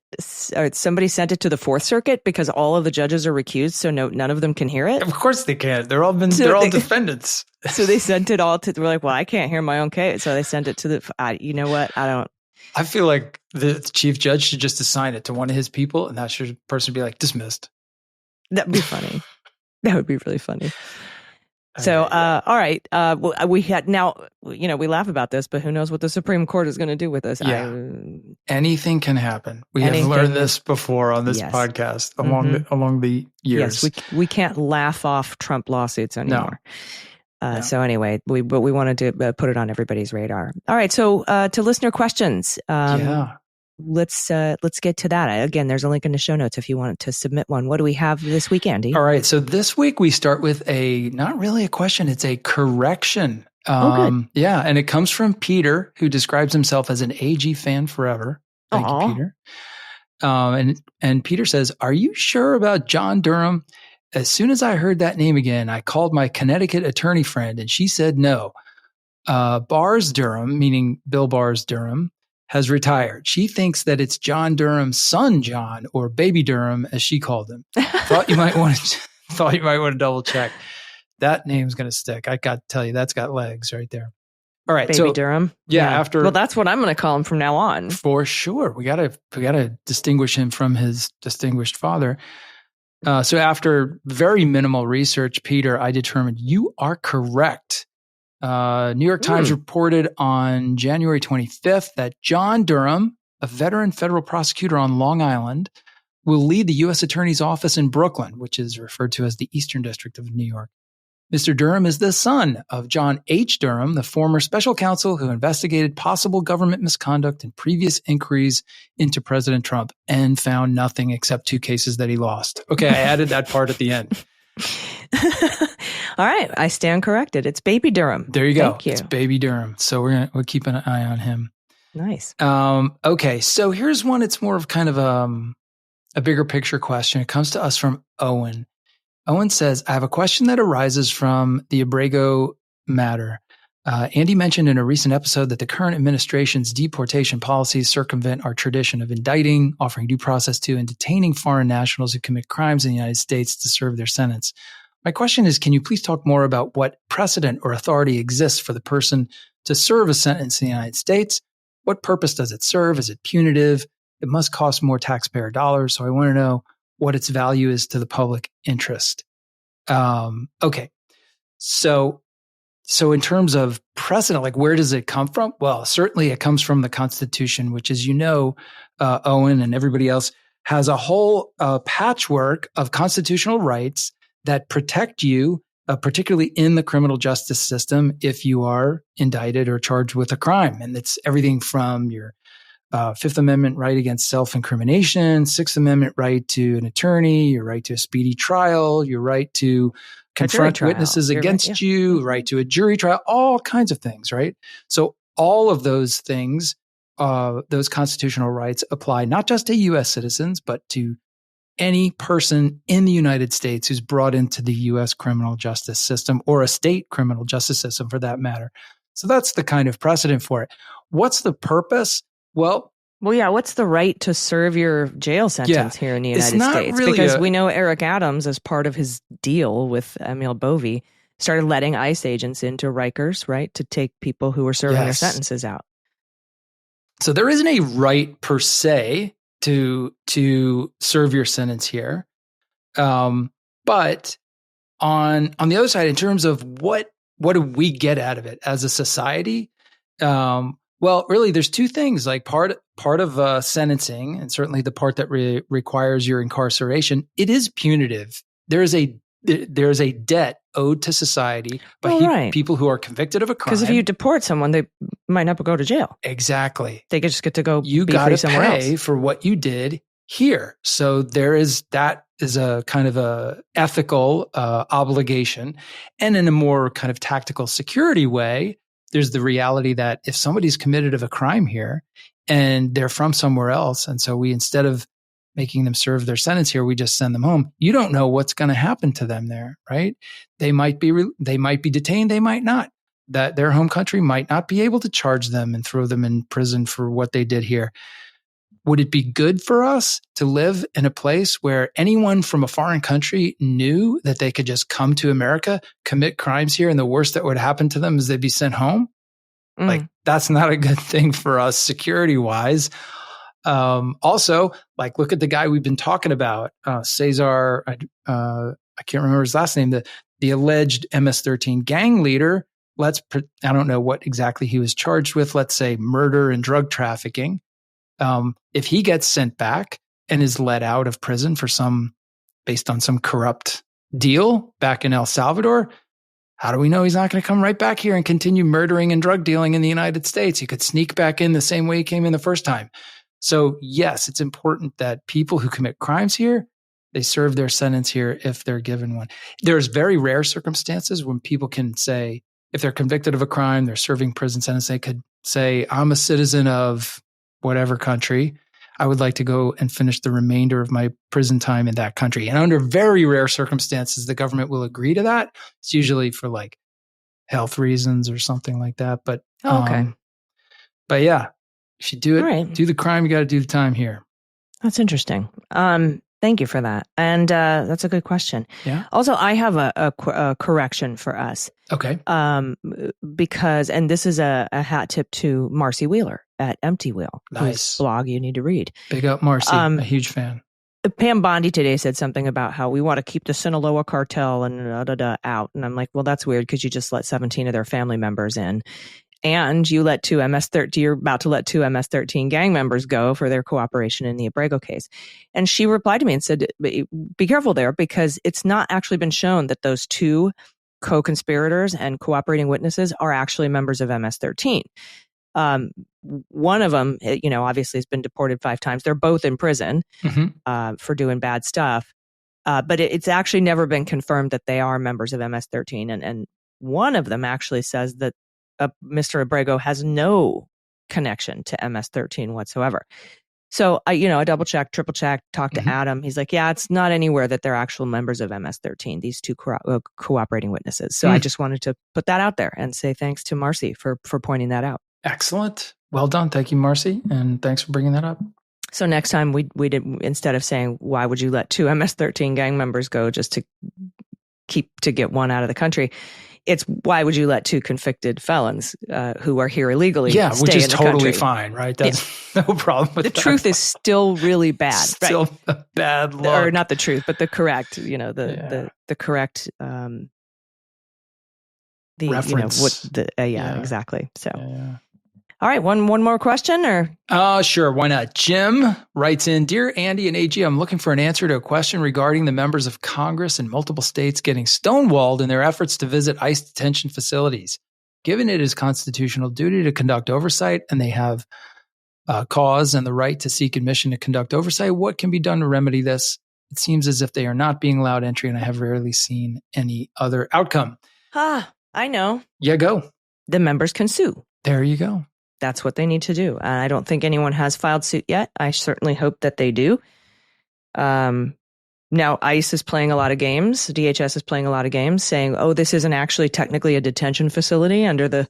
or somebody sent it to the Fourth Circuit because all of the judges are recused, so none of them can hear it. Of course they can. They're all defendants. So they sent it all to. We're like, well, I can't hear my own case, so they sent it to the. You know what? I don't. I feel like the chief judge should just assign it to one of his people, and that person be like dismissed. That'd be funny. That would be really funny. So, all right. We had now, we laugh about this, but who knows what the Supreme Court is going to do with us? Yeah. Anything can happen. We have learned this before on this podcast along the years. Yes, we can't laugh off Trump lawsuits anymore. No. So anyway, we wanted to put it on everybody's radar. All right. So to listener questions. Let's get to that. Again, there's a link in the show notes if you want to submit one. What do we have this week, Andy? All right. So this week we start with not really a question. It's a correction. Good. Yeah. And it comes from Peter, who describes himself as an AG fan forever. Thank you, Peter. And Peter says, are you sure about John Durham? As soon as I heard that name again, I called my Connecticut attorney friend and she said no. Bars Durham, meaning Bill Bars Durham, has retired. She thinks that it's John Durham's son, John, or Baby Durham, as she called him. Thought you might want to double check. That name's going to stick. I got to tell you, that's got legs right there. All right, Baby Durham. Yeah. Well, that's what I'm going to call him from now on. For sure, we gotta distinguish him from his distinguished father. So after very minimal research, Peter, I determined you are correct. New York Times reported on January 25th that John Durham, a veteran federal prosecutor on Long Island, will lead the U.S. Attorney's Office in Brooklyn, which is referred to as the Eastern District of New York. Mr. Durham is the son of John H. Durham, the former special counsel who investigated possible government misconduct in previous inquiries into President Trump and found nothing except 2 cases that he lost. Okay, I added that part at the end. All right, I stand corrected. It's Baby Durham. There you go. Thank you. It's Baby Durham. So we'll keep an eye on him. Nice. Okay, so here's one. It's more of kind of a bigger picture question. It comes to us from Owen. Owen says, I have a question that arises from the Abrego matter. Andy mentioned in a recent episode that the current administration's deportation policies circumvent our tradition of indicting, offering due process to, and detaining foreign nationals who commit crimes in the United States to serve their sentence. My question is, can you please talk more about what precedent or authority exists for the person to serve a sentence in the United States? What purpose does it serve? Is it punitive? It must cost more taxpayer dollars. So I want to know what its value is to the public interest. Okay. So So in terms of precedent, like where does it come from? Well, certainly it comes from the Constitution, which, as you know, Owen and everybody else, has a whole patchwork of constitutional rights that protect you, particularly in the criminal justice system, if you are indicted or charged with a crime. And it's everything from your Fifth Amendment right against self-incrimination, Sixth Amendment right to an attorney, your right to a speedy trial, your right to confront witnesses against you, right to a jury trial, all kinds of things, right? So all of those things, those constitutional rights apply not just to U.S. citizens, but to any person in the United States who's brought into the U.S. criminal justice system or a state criminal justice system for that matter. So that's the kind of precedent for it. What's the purpose? Well, yeah. What's the right to serve your jail sentence here in the United States? Really because we know Eric Adams, as part of his deal with Emil Bove, started letting ICE agents into Rikers, right, to take people who were serving their sentences out. So there isn't a right per se to serve your sentence here, but on the other side, in terms of what do we get out of it as a society? Well, really, there's two things. Like part of sentencing, and certainly the part that requires your incarceration, it is punitive. There is a debt owed to society by people who are convicted of a crime. Because if you deport someone, they might not go to jail. Exactly. They just get to go. You got to pay for what you did here. So that is a kind of a ethical obligation, and in a more kind of tactical security way, there's the reality that if somebody's committed of a crime here and they're from somewhere else, and so we, instead of making them serve their sentence here, we just send them home. You don't know what's going to happen to them there, right? They might be detained. They might not. That their home country might not be able to charge them and throw them in prison for what they did here. Would it be good for us to live in a place where anyone from a foreign country knew that they could just come to America, commit crimes here, and the worst that would happen to them is they'd be sent home? Like, that's not a good thing for us security-wise. Also, like, look at the guy we've been talking about, Cesar, I can't remember his last name, the alleged MS-13 gang leader. I don't know what exactly he was charged with, let's say murder and drug trafficking. If he gets sent back and is let out of prison based on some corrupt deal back in El Salvador, how do we know he's not going to come right back here and continue murdering and drug dealing in the United States? He could sneak back in the same way he came in the first time. So yes, it's important that people who commit crimes here, they serve their sentence here if they're given one. There's very rare circumstances when people can say, if they're convicted of a crime, they're serving prison sentence, they could say, I'm a citizen of whatever country. I would like to go and finish the remainder of my prison time in that country. And under very rare circumstances, the government will agree to that. It's usually for like health reasons or something like that. But but yeah, if you do it, do the crime, you got to do the time here. That's interesting. Thank you for that. And that's a good question. Yeah. Also, I have a correction for us. Okay. Because, and this is a hat tip to Marcy Wheeler at Empty Wheel, nice whose blog you need to read. Big up, Marcy. A huge fan. Pam Bondi today said something about how we want to keep the Sinaloa cartel and out. And I'm like, well, that's weird because you just let 17 of their family members in. And you let you're about to let two MS-13 gang members go for their cooperation in the Abrego case. And she replied to me and said, be careful there, because it's not actually been shown that those two co-conspirators and cooperating witnesses are actually members of MS-13. One of them, obviously has been deported 5 times. They're both in prison for doing bad stuff. But it's actually never been confirmed that they are members of MS-13. And one of them actually says that Mr. Abrego has no connection to MS-13 whatsoever. So I double checked, triple checked, talked to Adam. He's like, yeah, it's not anywhere that they're actual members of MS-13, these two cooperating witnesses. So I just wanted to put that out there and say thanks to Marcy for pointing that out. Excellent. Well done. Thank you, Marcy. And thanks for bringing that up. So next time we did, instead of saying, why would you let 2 MS-13 gang members go just to get one out of the country? It's why would you let 2 convicted felons who are here illegally stay in the country? Which is totally fine, right? That's no problem with that. The truth is still really bad. Still a bad look. Or not the truth, but the correct, the correct, the the reference. Exactly. So, Yeah. All right, one more question, or sure, why not? Jim writes in, Dear Andy and AG, I'm looking for an answer to a question regarding the members of Congress in multiple states getting stonewalled in their efforts to visit ICE detention facilities. Given it is constitutional duty to conduct oversight, and they have cause and the right to seek admission to conduct oversight, what can be done to remedy this? It seems as if they are not being allowed entry, and I have rarely seen any other outcome. I know. Yeah, go. The members can sue. There you go. That's what they need to do. I don't think anyone has filed suit yet. I certainly hope that they do. Now, ICE is playing a lot of games. DHS is playing a lot of games, saying, "Oh, this isn't actually technically a detention facility under the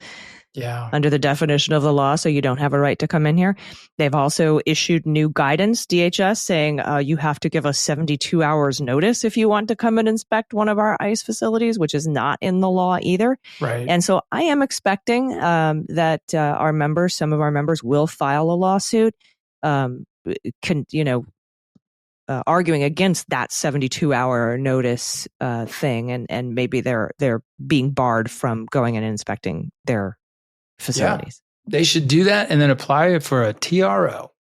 definition of the law, so you don't have a right to come in here." They've also issued new guidance, DHS, saying you have to give us 72 hours notice if you want to come and inspect one of our ICE facilities, which is not in the law either. Right. And so I am expecting that some of our members will file a lawsuit, arguing against that 72-hour notice thing, and maybe they're being barred from going and inspecting their facilities. Yeah, they should do that and then apply it for a TRO.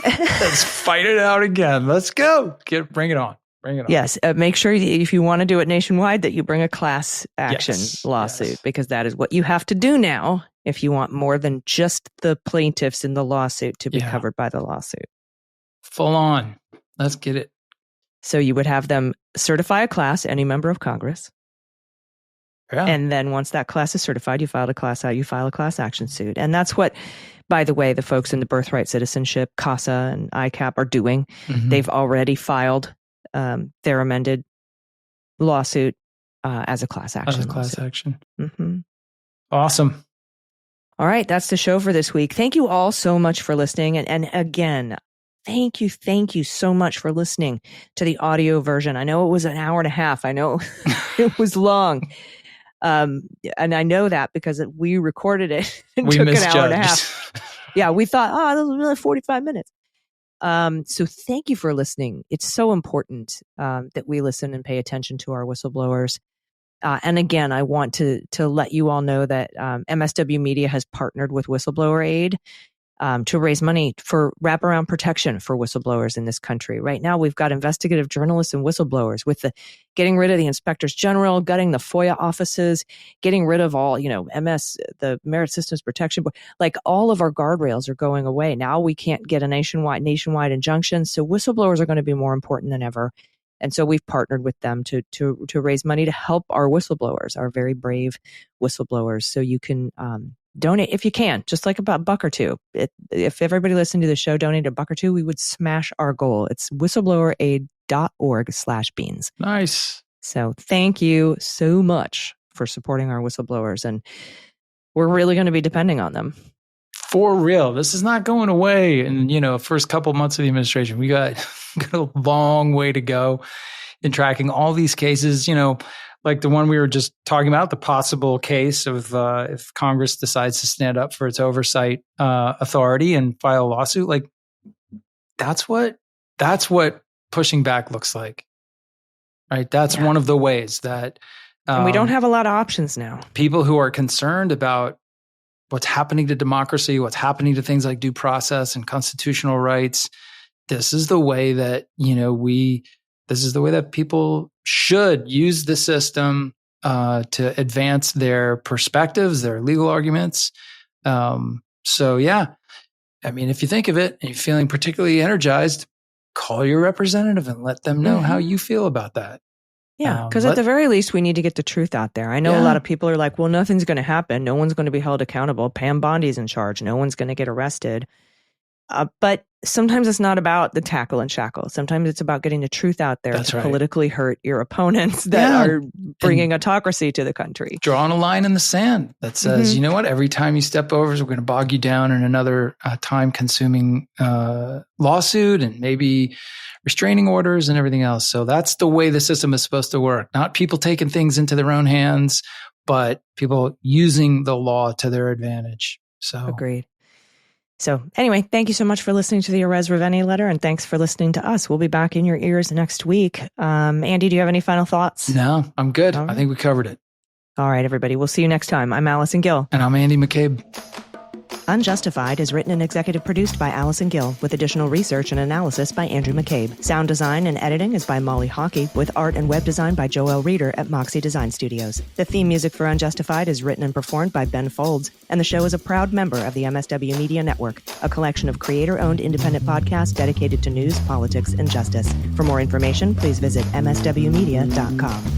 Let's fight it out again. Let's go. Bring it on. Yes. Make sure if you want to do it nationwide that you bring a class action lawsuit, because that is what you have to do now if you want more than just the plaintiffs in the lawsuit to be covered by the lawsuit. Full on. Let's get it. So you would have them certify a class, any member of Congress. Yeah. And then once that class is certified, you file a class action suit. And that's what, by the way, the folks in the Birthright Citizenship, CASA and ICAP are doing. Mm-hmm. They've already filed their amended lawsuit as a class action. Mm-hmm. Awesome. All right. That's the show for this week. Thank you all so much for listening. And again, thank you so much for listening to the audio version. I know it was an hour and a half. I know it was long. And I know that because we recorded it and took an hour and a half. Yeah, we thought, this was really 45 minutes. So thank you for listening. It's so important that we listen and pay attention to our whistleblowers. And again, I want to let you all know that MSW Media has partnered with Whistleblower Aid to raise money for wraparound protection for whistleblowers in this country. Right now, we've got investigative journalists and whistleblowers with the getting rid of the inspectors general, gutting the FOIA offices, getting rid of all, the Merit Systems Protection Board. Like all of our guardrails are going away. Now we can't get a nationwide injunction. So whistleblowers are going to be more important than ever. And so we've partnered with them to raise money to help our whistleblowers, our very brave whistleblowers. So you can donate if you can, just like about $1 or $2. If everybody listened to the show donated $1 or $2, we would smash our goal. It's whistleblower.org/beans. Nice. So thank you so much for supporting our whistleblowers. And we're really going to be depending on them. For real. This is not going away. And, first couple months of the administration, we got a long way to go in tracking all these cases, like the one we were just talking about, the possible case of if Congress decides to stand up for its oversight authority and file a lawsuit. Like that's what pushing back looks like, right? That's one of the ways that and we don't have a lot of options now. People who are concerned about what's happening to democracy, what's happening to things like due process and constitutional rights. This is the way that, this is the way that people should use the system to advance their perspectives, their legal arguments. If you think of it and you're feeling particularly energized, call your representative and let them know how you feel about that. Yeah, because at the very least, we need to get the truth out there. I know a lot of people are like, well, nothing's going to happen. No one's going to be held accountable. Pam Bondi's in charge. No one's going to get arrested. But sometimes it's not about the tackle and shackle. Sometimes it's about getting the truth out there to politically hurt your opponents that are bringing autocracy to the country. Drawing a line in the sand that says, you know what, every time you step over, we're going to bog you down in another time-consuming lawsuit and maybe restraining orders and everything else. So that's the way the system is supposed to work. Not people taking things into their own hands, but people using the law to their advantage. So agreed. So anyway, thank you so much for listening to the Erez Reuveni letter, and thanks for listening to us. We'll be back in your ears next week. Andy, do you have any final thoughts? No, I'm good. Right. I think we covered it. All right, everybody. We'll see you next time. I'm Allison Gill. And I'm Andy McCabe. Unjustified is written and executive produced by Allison Gill, with additional research and analysis by Andrew McCabe. Sound design and editing is by Molly Hockey, with art and web design by Joel Reeder at Moxie Design Studios. The theme music for Unjustified is written and performed by Ben Folds, and the show is a proud member of the MSW Media Network, a collection of creator-owned independent podcasts dedicated to news, politics, and justice. For more information, please visit mswmedia.com.